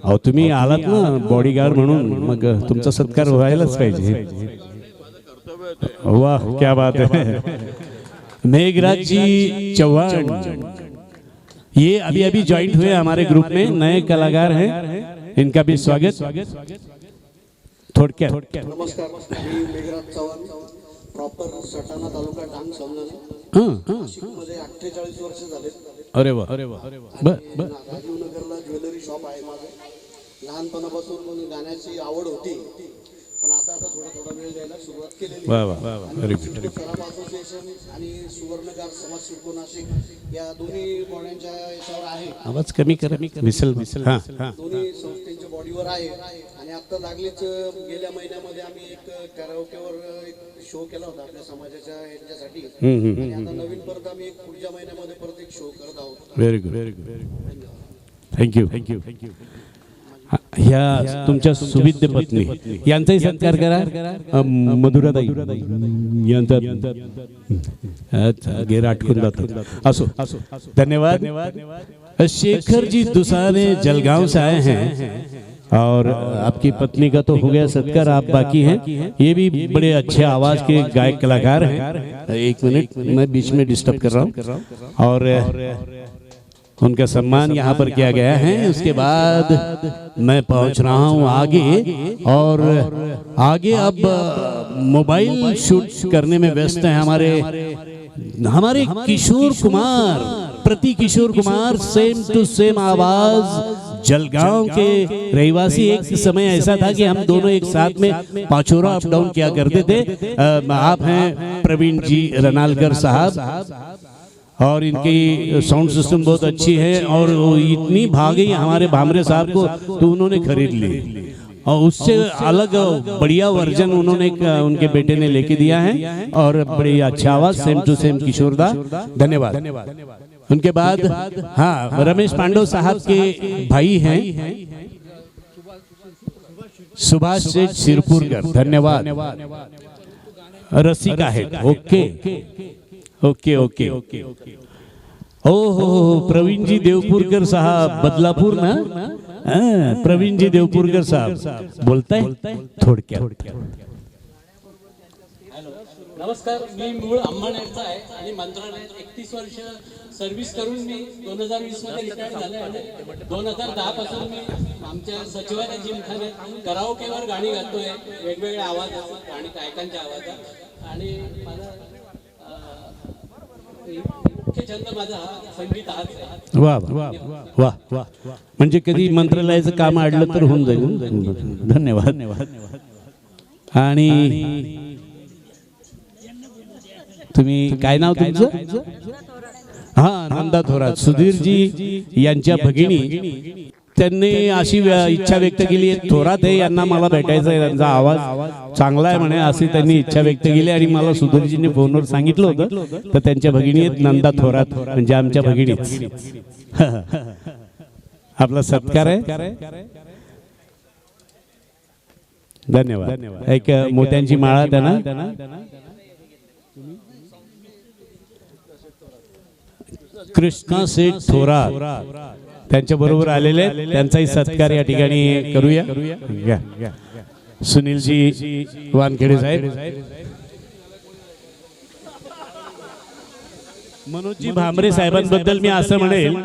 अहो तुम्ही आलात ना बॉडीगार्ड म्हणून, मग तुमचा सत्कार व्हायलाच पाहिजे। वाह क्या बात है। मेघराज जी चौहान ये अभी अभी ज्वाइंट हुए हमारे ग्रुप में, नए कलाकार हैं, इनका भी स्वागत। थोडक्यात नमस्कार, मी मेघराज चव्हाण, प्रॉपर सटाणा तालुका डांग समजा। नाशिकमध्ये 48 वर्ष झाले। अरे वा अरे वा अरे वा, राजीवनगरला ज्वेलरी शॉप आहे माझं। लहानपणापासून गाण्याची आवड होती, पण आता थोडा वेळ द्यायला सुरुवात केलेली। वा वा वा, व्हेरी गुड। सराफ असोसिएशन आणि सुवर्णगार समाज सिडको नाशिक या दोन्ही बॉड्यांच्या याच्यावर आहे। आवाज कमी करा, विसल विसल। हां हां, दोन्ही संस्थेच्या बॉडीवर आहे। आणि आता लागलीच गेल्या महिन्यामध्ये आम्ही एक कॅराओकेवर एक शो केला होता आपल्या समाजाच्या यांच्यासाठी। आणि आता नवीन परत आम्ही एक पुढच्या महिन्यामध्ये परत एक शो करत आहोत। Very good very good, thank you thank you thank you. ह्या तुमच्या सुविद्य पत्नी यांचाही सत्कार करा, मधुराताई यांचा गेर आटकून जातात। असो असो, धन्यवाद। शेखर जी दुसाने जलगांव से आए हैं और आपकी पत्नी का तो हो गया सत्कार, आप बाकी हैं। ये भी बड़े अच्छे आवाज के गायक कलाकार हैं। एक मिनट मैं बीच में डिस्टर्ब कर रहा हूँ और उनका सम्मान यहाँ पर किया गया है। उसके बाद मैं पहुँच रहा हूँ आगे, और आगे अब मोबाइल शूट करने में व्यस्त हैं हमारे किशोर कुमार, प्रति Kishore Kumar, same to same आवाज, जलगांव के रहवासी। एक समय ऐसा था कि हम दोनों एक साथ में पाचोरा अप डाउन किया करते थे। आप हैं प्रवीण जी रनालकर साहब, और इनकी साउंड सिस्टम बहुत अच्छी है, और इतनी भागी हमारे भामरे साहब को तो उन्होंने खरीद ली, और उससे अलग बढ़िया वर्जन उन्होंने उनके बेटे ने लेके दिया है, और बड़ी अच्छा आवाज, सेम टू सेम किशोरदा। धन्यवाद। उनके बाद हाँ रमेश पांडव साहब के भाई हैं सुभाष सेठ सिरपुरकर, धन्यवाद। रसिका है, ओके ओके ओके ओके। ओहो प्रवीण जी देवपुरकर साहब, बदलापूर ना। प्रवीण जी देवपुरकर साहब बोलताय थोडक्यात। नमस्कार, मी मूळ अंबानेरचा आहे आणि मंत्रालयात 31 वर्ष सर्व्हिस करून मी 2020 मध्ये रिटायर झाले आहे। 2010 पासून मी आमच्या सचिवालय जिमखान्यात कराओकेवर गाणी गातोय, वेगवेगळ्या आवाजात गाणी, गायकांच्या आवाजात। आणि मला मुख्य छंद माझा संगीत हाच आहे। वाह वाह वाह वाह, म्हणजे कधी मंत्रालयाचं काम अडलं तर होऊन जाईल। धन्यवाद। आणि तुम्ही काय नाव तुमचं? हा नंदा थोरात, सुधीर जी यांच्या भगिनी, त्यांनी अशी इच्छा व्यक्त केली आहे, थोरात आहे यांना मला भेटायचं आहे, त्यांचा आवाज चांगला आहे म्हणे, अशी त्यांनी इच्छा व्यक्त केली। आणि मला सुधीरजींनी फोनवर सांगितलं होतं, तर त्यांच्या भगिनी आहेत नंदा थोरात, म्हणजे आमच्या भगिनीच। आपला सत्कार आहे, धन्यवाद। एक मोत्यांची माळा त्यांना कृष्णा सेठ थोरात त्यांच्या बरोबर आलेले आहेत. त्यांचाही सत्कार या ठिकाणी करूया. या. सुनीलजी वानखेडे साहेब, मनोजजी भांबरे साहेबांबद्दल मी असं म्हणेल,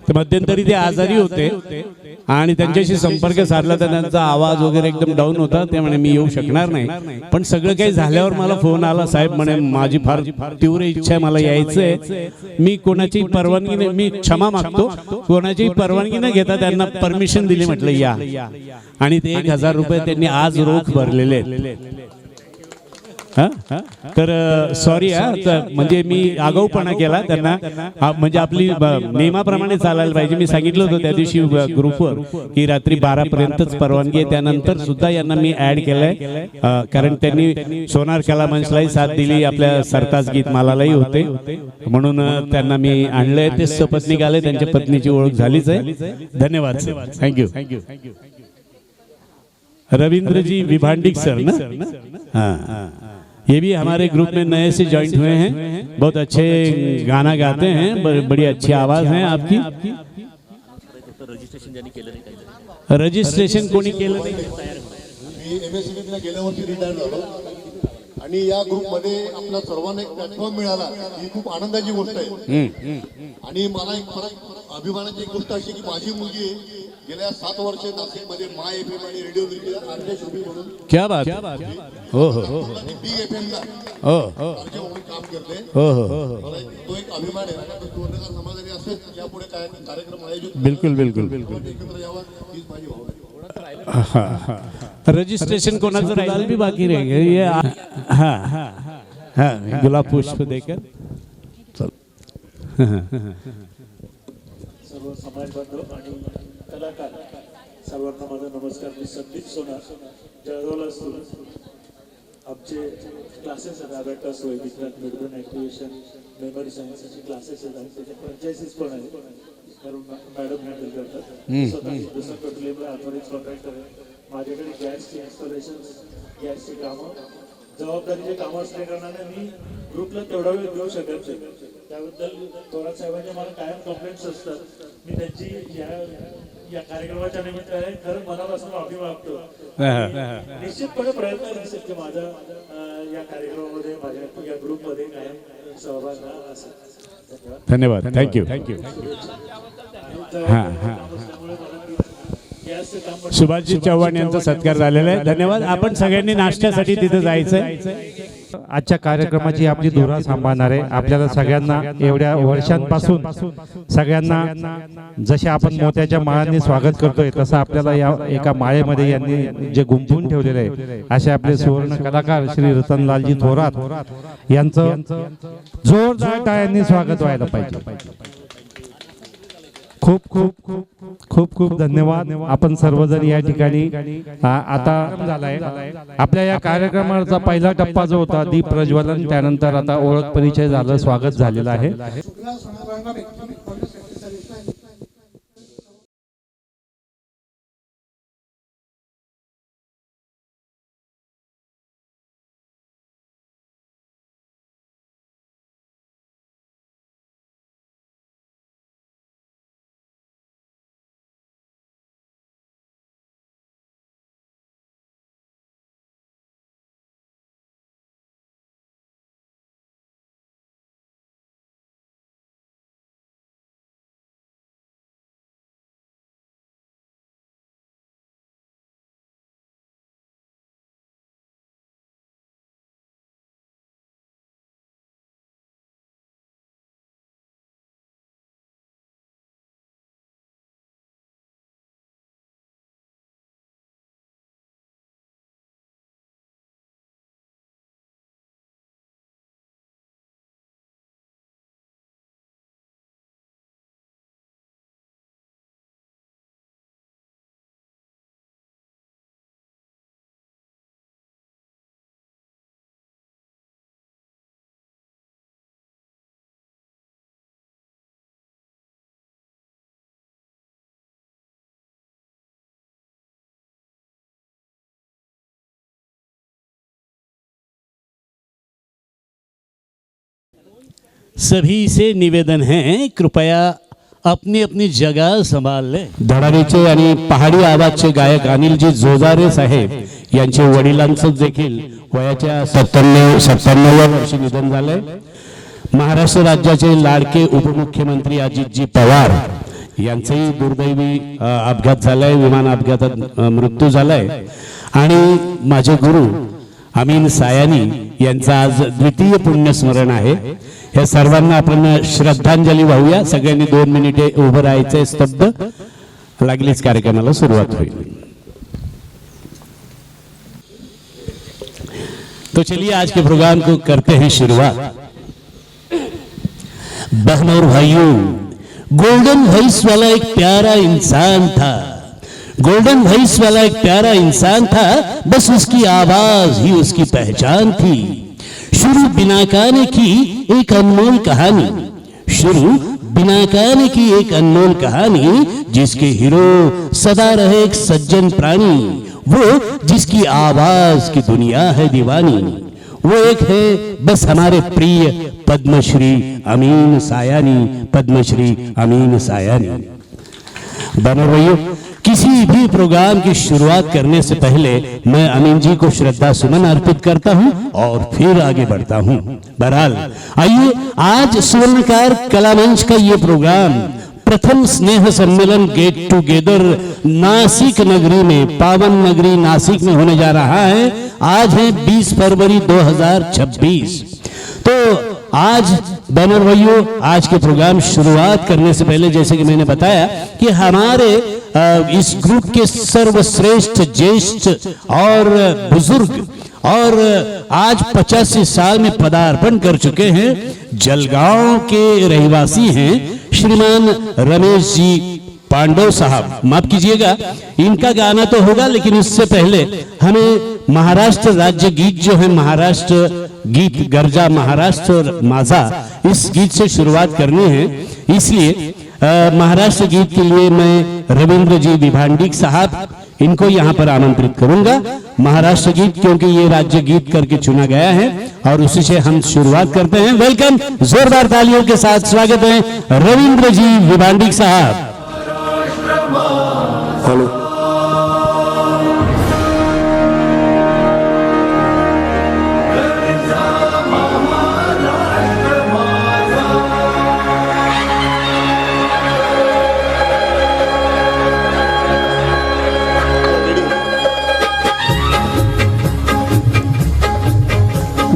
मध्यंतरी ते आजारी होते आणि त्यांच्याशी संपर्क साधला तर त्यांचा आवाज वगैरे एकदम डाऊन होता. ते म्हणे मी येऊ शकणार नाही, पण सगळं काही झाल्यावर मला फोन आला, साहेब म्हणे माझी फार तीव्र इच्छा आहे, मला यायचंय. मी कोणाची परवानगी नाही, मी क्षमा मागतो, कोणाची परवानगी न घेता त्यांना परमिशन दिली, म्हटलं या. आणि ते 1000 रुपये त्यांनी आज रोख भरलेले आहेत. तर सॉरी म्हणजे मी आगाऊपणा केला त्यांना. म्हणजे आपली नियमाप्रमाणे चालायला पाहिजे. मी सांगितलं होतं त्या दिवशी ग्रुपवर की रात्री 12 पर्यंतच परवानगी आहे. त्यानंतर सुद्धा यांना मी ऍड केलंय, कारण त्यांनी सोनार कला मंचलाही साथ दिली, आपल्या सरताज गीत मालालाही होते, म्हणून त्यांना मी आणलंय. ते सपत्नीक आले, त्यांच्या पत्नीची ओळख झालीच आहे. धन्यवाद, थँक्यू. रविंद्र जी विभांडिक सर ना, हाँ, ये भी हमारे ग्रुप में नए से ज्वाइंट हुए हैं, बहुत अच्छे गाना गाते हैं, बड़ी अच्छी आवाज है आपकी. रजिस्ट्रेशन कोणी केलं नाही. मी MSCB गेल्या वर्षी रिटायर झालो आणि या ग्रुपमध्ये आपल्या सर्वांना एक प्लॅटफॉर्म मिळाला, ही खूप आनंदाची गोष्ट आहे. आणि मला एक परत अभिमानाची एक गोष्ट अशी की माझी मुलगी गेल्या 7 वर्ष नाशिकमध्ये माय FM आणि रेडिओ आरजे शोभी म्हणून, क्या बात, हो हो हो बिग FM ला आरजे म्हणून काम करते. मला तो एक अभिमान आहे. आणि दोनगर समाजाने असेच यापुढे काय कार्यक्रम आयोजित बिलकुल बिलकुल एकत्र यावा, हीच माझी भावना. रजिस्ट्रेशन कोणाचं राहिलं भी बाकी रहेंगे. हाँ हाँ, गुलाब पुष्प देकर चल. सर्व समाज बांधव आणि कलाकार सर्वांना माझा नमस्कार. मी संदीप सोनार, जळगावला असतो. आमचे क्लासेस आहेत, अबॅकस वैदिकनाथ मेडबर्न ॲक्टिव्हेशन, मेमरी सायन्सचे क्लासेस आहेत आणि त्याचे फ्रँचायझीज पण आहेत, कारण मॅडम हँडल करतात. स्वतः दुसरं पेट्रोलियमला ऑथोराइज कॉन्ट्रॅक्टर आहे. माझ्याकडे गॅसची इन्स्टॉलेशन, गॅसची कामं, जबाबदारीचे कामं असल्या कारणाने मी ग्रुपला तेवढा वेळ देऊ शकत नाही. त्याबद्दल थोरात साहेबांच्या मला कायम कंप्लेंट्स असतात. मी त्यांची या कार्यक्रमाच्या निमित्ताने खरं मनापासून माफी मागतो. निश्चितपणे प्रयत्न असेल की माझा या कार्यक्रमामध्ये, माझ्या या ग्रुपमध्ये कायम सहभाग असेल. धन्यवाद, थँक्यू. हां हां, सुभाषजी चव्हाण यांचा सत्कार झालेला आहे. धन्यवाद. आपण सगळ्यांनी नाश्त्यासाठी तिथे जायचंय. आजच्या कार्यक्रमाची आपली धुरा सांभाळणारे आपल्याला सगळ्यांना एवढ्या वर्षांपासून सगळ्यांना जसे आपण मोत्याच्या माळांनी स्वागत करतोय, तसं आपल्याला या एका माळेमध्ये यांनी जे गुंफून ठेवलेले आहे असे आपले सुवर्ण कलाकार श्री रतनलालजी थोरात यांचं जोरदार टाळ्यांनी स्वागत व्हायला पाहिजे. खूप खूप खूप खूप खूप धन्यवाद. आपण सर्वजण या ठिकाणी आता झालाय. आपल्या या कार्यक्रमाचा पहिला टप्पा जो होता दीप प्रज्वलन, त्यानंतर आता ओळख परिचय झालं, स्वागत झालेलं आहे. सभी से निवेदन है कृपया अपनी अपनी जगह संभाल ले. धडाडीचे आणि पहाडी आवाजचे गायक अनिलजी जोजारे साहेब यांचे वडिलांचं देखील वयाच्या 97व्या वर्षी निधन झालंय. महाराष्ट्र राज्याचे लाडके उपमुख्यमंत्री अजितजी पवार यांचंही दुर्दैवी अपघात झालाय, विमान अपघातात मृत्यू झालाय. आणि माझे गुरु अमीन सायानी यांचा आज द्वितीय पुण्यस्मरण आहे. या सर्वांना आपण श्रद्धांजली वाहूया. सगळ्यांनी 2 मिनिटे उभं राहायचे स्तब्ध. लागलीच कार्यक्रमाला सुरुवात होईल. तो चलिए आज के प्रोग्राम को करते हैं शुरुआत. बहनों और भाइयों, गोल्डन वॉइस वाला एक प्यारा इंसान था. गोल्डन वॉइस वाला एक प्यारा इंसान था, बस उसकी आवाज ही उसकी पहचान थी. शुरू बिना गाने की एक अनमोल कहानी, शुरू बिना गाने की एक अनमोल कहानी, जिसके हीरो सदा रहे एक सज्जन प्राणी, वो जिसकी आवाज की दुनिया है दीवानी. वो एक है बस हमारे प्रिय पद्मश्री अमीन सायानी. पद्मश्री अमीन सायानी. बनो भैया, किसी भी प्रोग्राम की शुरुआत करने से पहले मैं अमीन जी को श्रद्धा सुमन अर्पित करता हूं और फिर आगे बढ़ता हूं. बहरहाल आइए, आज स्वर्णकार कला मंच का ये प्रोग्राम प्रथम स्नेह सम्मेलन गेट टुगेदर नासिक नगरी में, पावन नगरी नासिक में होने जा रहा है. आज है 20 फरवरी 2026. तो आज बहनों भाइयों, आज के प्रोग्राम शुरुआत करने से पहले जैसे कि मैंने बताया कि हमारे इस ग्रुप के सर्वश्रेष्ठ ज्येष्ठ और बुजुर्ग और आज 85 साल में पदार्पण कर चुके हैं, जलगांव के रहवासी हैं श्रीमान रमेश जी पांडव साहब. माफ कीजिएगा, इनका गाना तो होगा लेकिन उससे पहले हमें महाराष्ट्र राज्य गीत जो है, महाराष्ट्र गीत गर्जा महाराष्ट्र माझा, इस गीत से शुरुआत करनी है. इसलिए महाराष्ट्र गीत के लिए मैं रविंद्र जी विभांडिक साहब इनको यहाँ पर आमंत्रित करूंगा. महाराष्ट्र गीत क्योंकि ये राज्य गीत करके चुना गया है और उसी से हम शुरुआत करते हैं. वेलकम, जोरदार तालियों के साथ स्वागत है रविंद्र जी विभांडिक साहब. हेलो.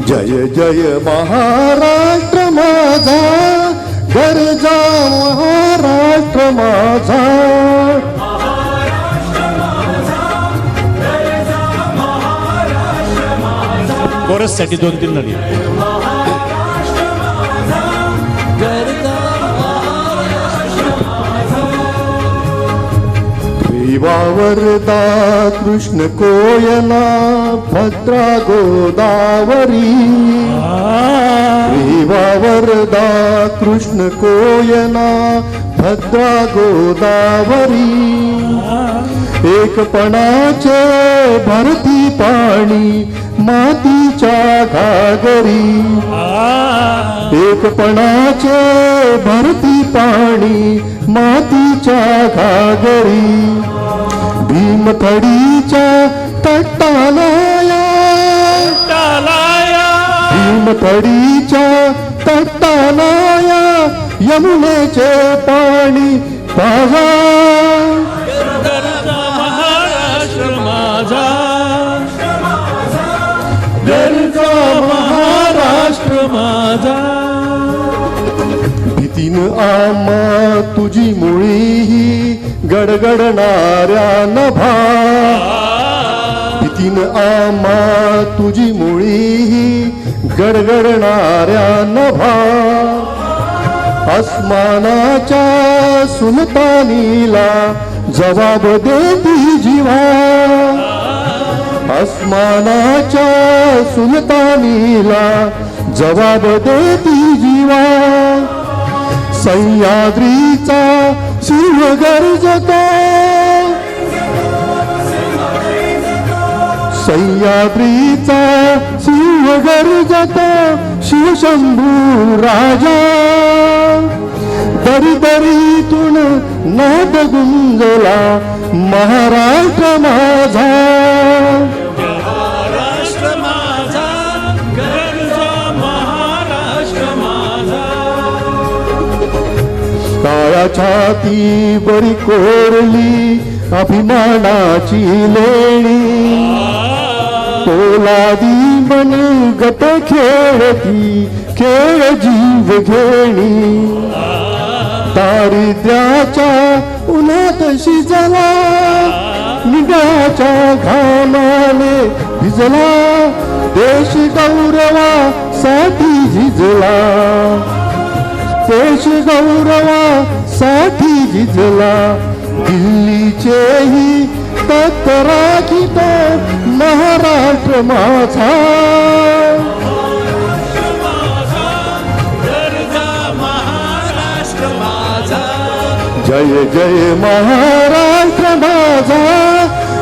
जय जय महाराष्ट्र माझा, गर्जा महाराष्ट्र माझा. कोरस साठी 2-3 नळी. वावरता कृष्ण कोयना भद्रा गोदावरी. वावरता कृष्ण कोयना भद्रा गोदावरी. एकपणाचे भरती पाणी मातीच्या घागरी. एकपणाचे भरती पाणी मातीच्या घागरी. भीमथडीच्या तटालाया, भीमथडीच्या तटालाया यमुनेचे पाणी पाहा. महाराष्ट्र माझा, गरजा महाराष्ट्र माझा. भीतीन आम्हा तुझी मुळी गडगडणाऱ्या नभा. भीतीन आम्हा तुझी मुळी गडगडणाऱ्या नभा. आसमानाच्या सुलतानीला जबाब देती जीवा. आसमानाच्या सुलतानीला जबाब देती जीवा. सह्याद्रीचा सिंह गर्जतो, सह्याद्रीचा सिंह गर्जत शिवशंभू राजा दरी दरीतून नाद गुंजला महाराष्ट्र माझा महाराष्ट्र माझा गरजा महाराष्ट्र माझा काळा छाती बरी कोरली अभिमानाची लेणी पोलादी मन गट खेळती खेळ जीव घेणी दारिद्र्याच्या उन्हात शिजला निगाच्या घामाने भिजला देश गौरवासाठी झिजला देश गौरवासाठी झिजला दिल्लीचेही तत्पराखित महाराष्ट्र माझा जय जय महाराष्ट्र माझा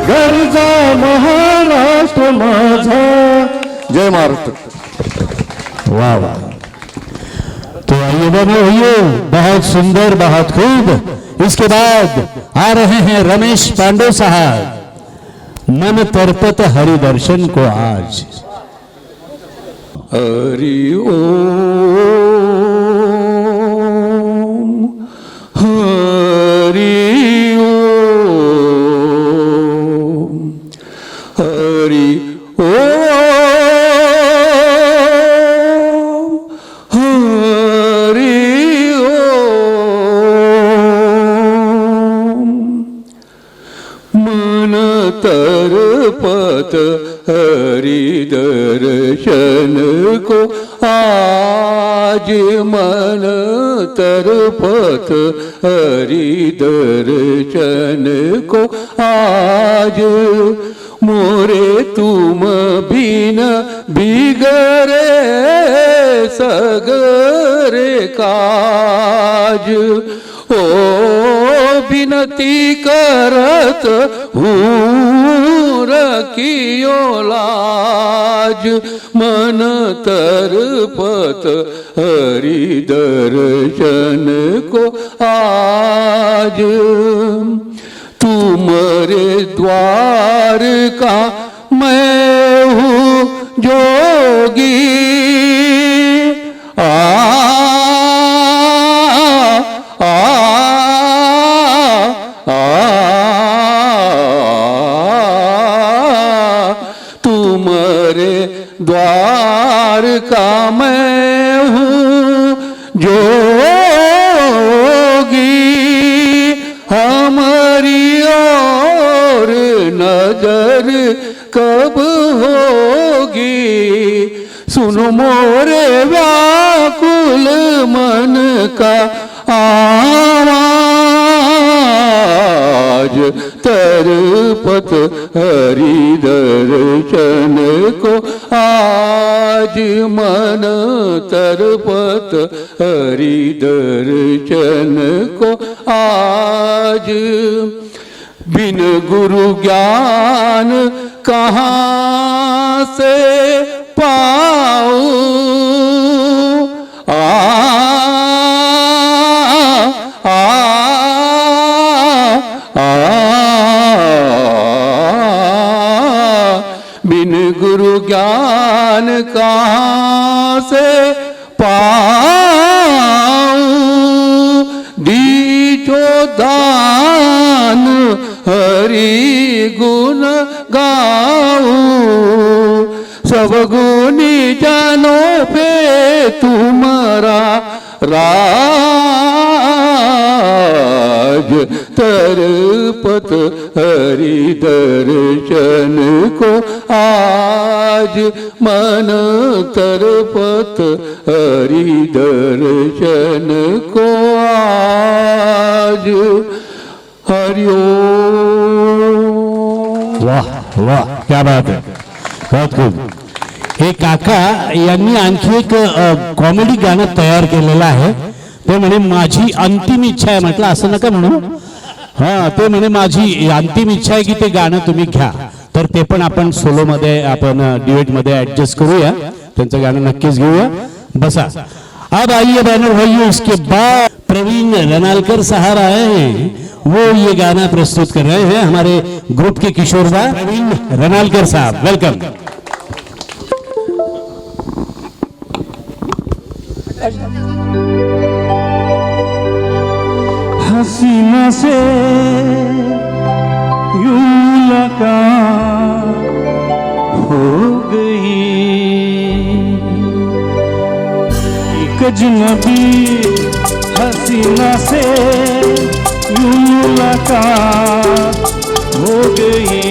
गरजा महाराष्ट्र माझा जय महाराष्ट्र वाह वाह। तो आइए बने भैया, बहुत सुंदर, बहुत खूब। इसके बाद आ रहे हैं रमेश पांडे साहब, मन तरपत हरि दर्शन को आज। हरि ओम हरि ओम हरि ओम हरि ओम मन तरपत हरि दर्शन को आज मन तरपत हरि दर्शन को आज मोरे तुम बिन बिगरे सगरे काज ओ विनती करत हूँ रखियो लाज मन तरपत हरि दर्शन को आज तुम्हारे द्वार का मैं हूँ जोगी तुम्हारे द्वार का मैं हूँ जोगी हमारी और नजर कब होगी सुनो मोरे व्याकुल मन का आवाज तरपत हरि दर्शन को आज मन तरपत हरि दर्शन को आज बिन गुरु ज्ञान कहाँ से पाऊं बिन गुरु ज्ञान कहाँ से पाऊं दीजो दान हरि गुण गाऊं सब गुणी जनों पे तुम्हारा राज तरपत हरि दर्शन को आज मन तरपत हरि दर्शन को आज हरि ओम। वाह वाह, क्या बात है, बहुत खूब। हे काका यांनी आणखी एक कॉमेडी गाणं तयार केलेलं आहे, ते म्हणे माझी अंतिम इच्छा आहे. म्हटलं असं नका म्हणू, हा ते म्हणे माझी अंतिम इच्छा आहे की ते गाणं तुम्ही घ्या, तर ते पण आपण सोलो मध्ये आपण ड्युएट मध्ये ऍडजस्ट करूया. त्यांचं गाणं नक्कीच घेऊया. बसा. अब आइए बैनर भाइयों, इसके बाद प्रवीण रनालकर साहब आए हैं, वो ये गाना प्रस्तुत कर रहे हैं. हमारे ग्रुप के किशोरदा प्रवीण रनालकर साहब, वेलकम. हसीना से यूं मुलाकात हो गई, एक अजनबी हसीना से यूं मुलाकात हो गई.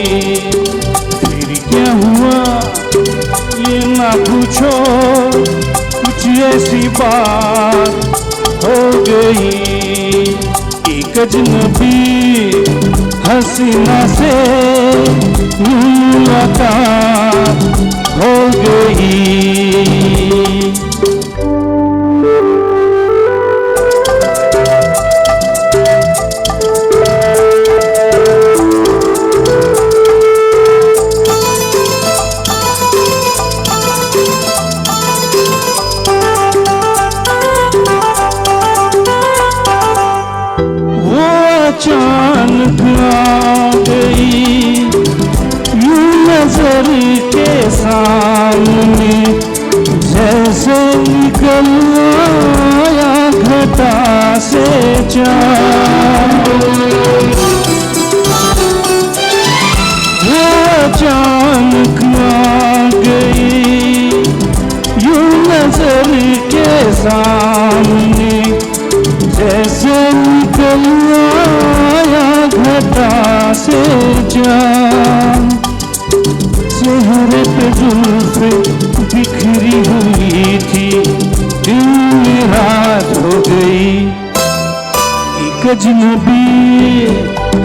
फिर क्या हुआ ये ना पूछो, कुछ ऐसी बात हो गई. एक अजनबी हसीना से मुलाकात हो गई. अचानक आ गई यूं नजर के सामने, जैसे निकल आया घटा से चांद. वो अचानक आ गई यूं नजर के सामने, जैसे निकल आया घटा से चांद. चेहरे पे जुल्फे बिखरी हुई थी, दिल में रात हो गई. एक अजनबी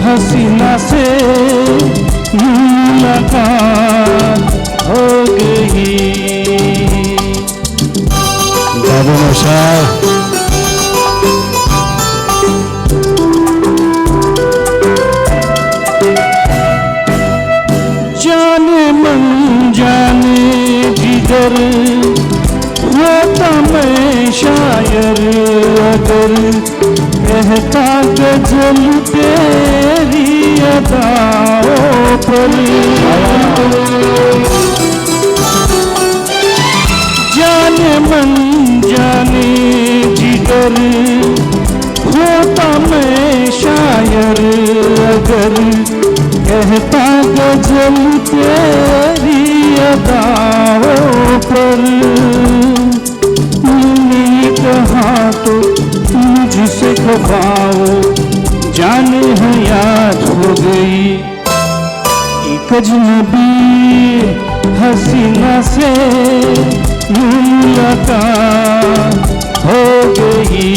हसीना से मुलाकात हो गई. जाने मन जाने जिगर होता मैं शायर अगर, कहता गजल तेरी अदाओं पर. जाने मन जाने जिगर होता मैं शायर अगर, कहता गजल तेरी अदाओं पर. मैंने कहा तो मुझसे खफाओ जाने है याद हो गई. एक अजनबी हसीना से मुलाकात हो गई.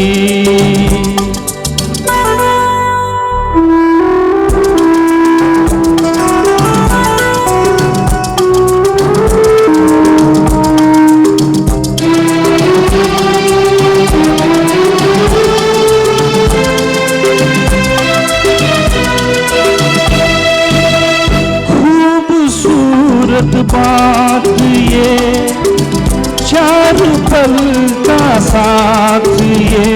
बात ये चार पल का साथ, ये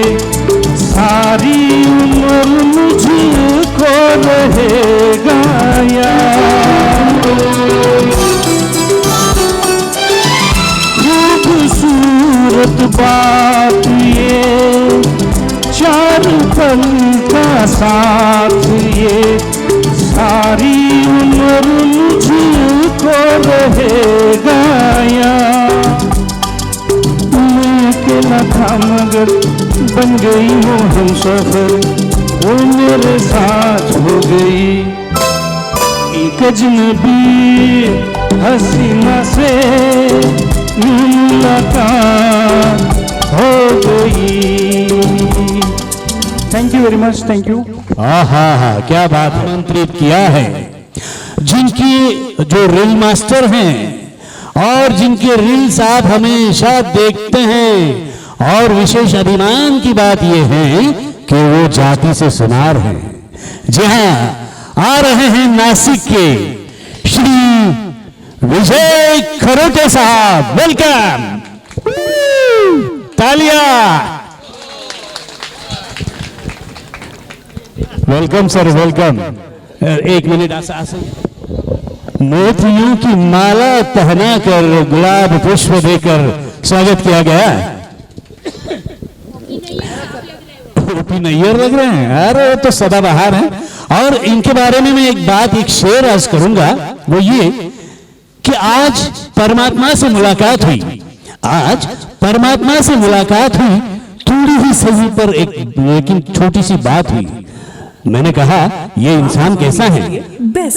सारी उम्र मुझको रहेगा याद. खूबसूरत बात ये चार पल का साथ, ये सारी उम्र मुझको रहेगा याद. मैं अकेला था मगर बन गई वो हम सफर, वो मेरे साथ हो गई. एक अजनबी हसीना से मुलाकात हो गई. Thank you very much. Thank you. हाँ, क्या बात आमंत्रित किया है. जिनकी जो रील मास्टर हैं और जिनके रील्स आप हमेशा देखते हैं, और विशेष अभिमान की बात यह है कि वो जाति से सुनार हैं. जी हाँ, आ रहे हैं नासिक के श्री विजय खरोटे साहब, वेलकम, तालिया। Welcome sir, welcome. एक मिनट, असं मोतियों की माला पहना कर गुलाब पुष्प देकर स्वागत किया गया। ओपी नैयर लग रहे हैं, अरे तो सदाबहार हैं। और इनके बारे में मैं एक बात, एक शेर अर्ज करूंगा, वो ये कि आज परमात्मा से मुलाकात हुई, आज परमात्मा से मुलाकात हुई, थोड़ी ही सही पर एक लेकिन छोटी सी बात हुई। मैंने कहा ये इंसान कैसा है,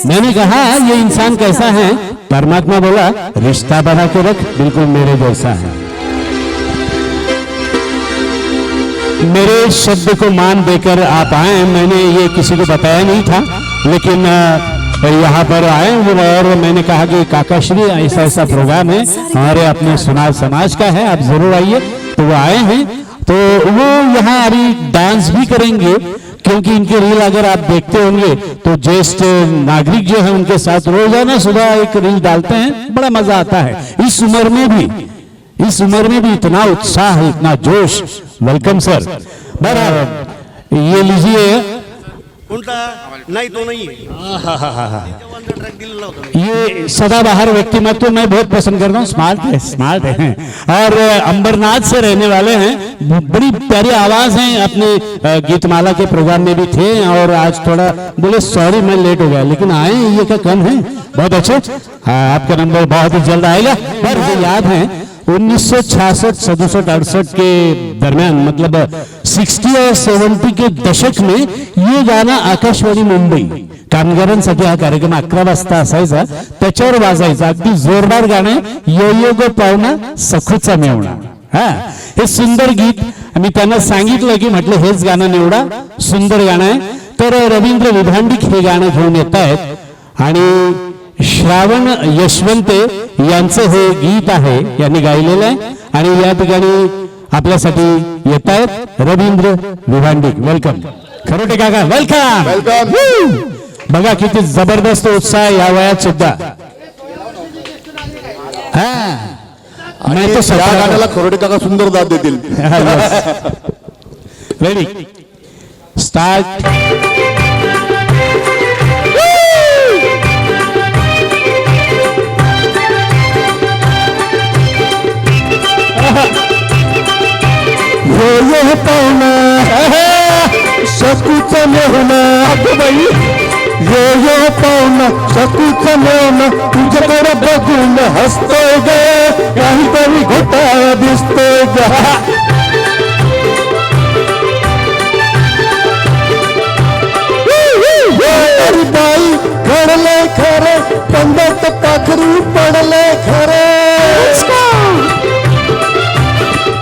मैंने कहा ये इंसान कैसा है, परमात्मा बोला रिश्ता बना के रख, बिल्कुल मेरे जैसा है। मेरे शब्द को मान देकर आप आए, मैंने ये किसी को बताया नहीं था, लेकिन यहाँ पर आए और मैंने कहा कि काकाश्री ऐसा ऐसा प्रोग्राम है हमारे अपने सुनार समाज का है, आप जरूर आइए। तो वो आए हैं, तो वो यहाँ अभी डांस भी करेंगे, क्योंकि इनके रील अगर आप देखते होंगे तो ज्येष्ठ नागरिक जो है उनके साथ रोजाना सुबह एक रील डालते हैं, बड़ा मजा आता है। इस उम्र में भी इतना उत्साह, इतना जोश। Welcome sir. बराबर ये लीजिए, नहीं तो नहीं ये सदाबहार व्यक्तिमत्व मैं बहुत पसंद करता हूँ, स्मार्ट है और अंबरनाथ से रहने वाले हैं, बड़ी प्यारी आवाज है। अपने गीतमाला के प्रोग्राम में भी थे और आज थोड़ा बोले सॉरी मैं लेट हो गया, लेकिन आए ये क्या कम है, बहुत अच्छे। आपका नंबर बहुत ही जल्द आएगा। पर मुझे याद है 1966, 67, 68 के दरम्यान, मतलब 60 और 70 के दशक में ये गाणं आकाशवाणी मुंबई कामगारांसाठी हा कार्यक्रम 11 वाजता असायचा, त्याच्यावर वाजायचा अगदी जोरदार गाणं, यो यो गो पाहुणा सखूचा मेवणा। हा, हे सुंदर गीत मी त्यांना सांगितलं की म्हटलं हेच गाणं निवडा, सुंदर गाणं आहे। तर रवींद्र विभांडिक हे गाणं घेऊन येत आहेत आणि श्रावण यशवंते यांचं हे गीत आहे, यांनी गायलेलं आहे आणि या ठिकाणी आपल्यासाठी येत आहेत रवींद्र विभांडिक। वेलकम खरोटे काका, वेलकम वेलकम। बघा किती जबरदस्त उत्साह या वयात सुद्धा। आणि या गाण्याला खरोटे काका सुंदर दाद देतील। Ready, start. ये पाहुणा शकूचा मेहना, बाई ये पाहुणा शकूचा मेहना, तुझ्याकडे बघून हसतोय ग, काहीतरी घोटाळा दिसतोय ग। तरी बाई घडले खरे, पंगत पाखरू पडले खरे,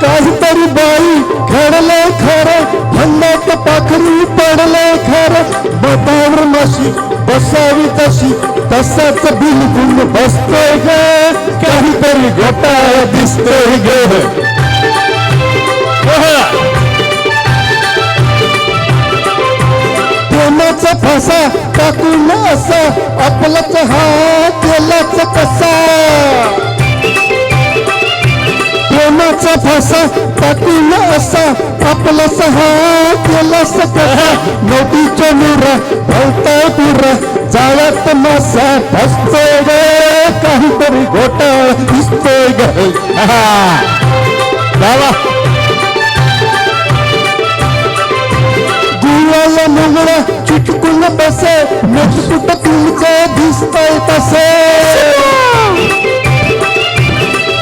काहीतरी बाई घडले खरे, फंदात पाखरू पडले खरे, बटावर माशी बसावी तशी, तसाच बिलकुल बसतोय ग, काहीतरी घोटाळा दिसतोय ग। प्रेमाचा फासा टाकून असा, आपलाच हात गेलाच कसा, प्रेमाचा फासा टाकून असा, आपला सहा केलास कसा, नदीच्या मुरा भरताय पुरा, जाळ्यात मासा फसतोय ग, काहीतरी घोटाळा दिसतोय ग। गुळाला मुंगळा चिटकून बसे, नटकुट तुमचं दिसतंय तसे,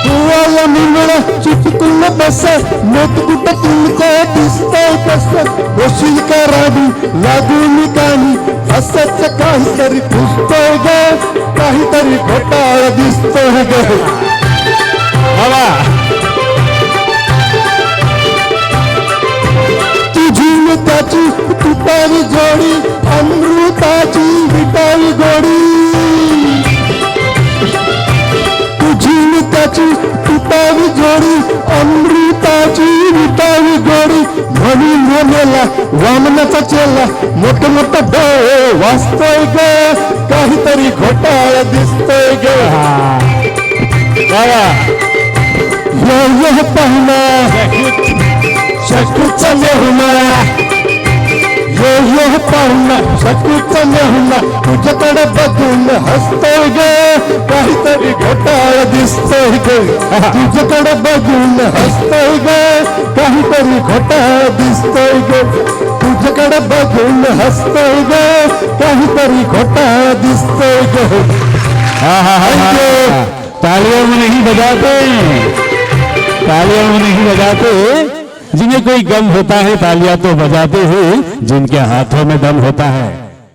गुळाला मुंगळा चिटकून बसे, नटकुट तुमचं दिसतंय तसे, बशील का राणी लागून कानी, असंच काहीतरी पुसतोय ग, काहीतरी घोटाळा दिसतोय ग। तुझी त्याची तुटारी जोडी, अमृताची विटाळी गोडी, तुझी त्याची तुटारी विटावी जोडी अमृताची विटावी गोडी म्हणून नेला वामनाचा चेला मोठ मोठा डोळे वाचतोय ग काहीतरी घोटाळा दिसतोय ग पाहुणा शत्रूचा मेहुणा ये पाहुणा शत्रूचा मेहुणा तुझ्याकडे बघून हसतोय ग काहीतरी घोटाळा दिसतोय ग तुझ्याकडे बघून हसतोय ग काहीतरी घोटाळा दिसतोय ग तुझ्याकडे बघून हसतोय ग काहीतरी घोटाळा दिसतोय ग तालियों में नहीं बजाते, तालियों में नहीं बजाते, जिन्हें कोई गम होता है तालियां तो बजाते हैं जिनके हाथों में दम होता है।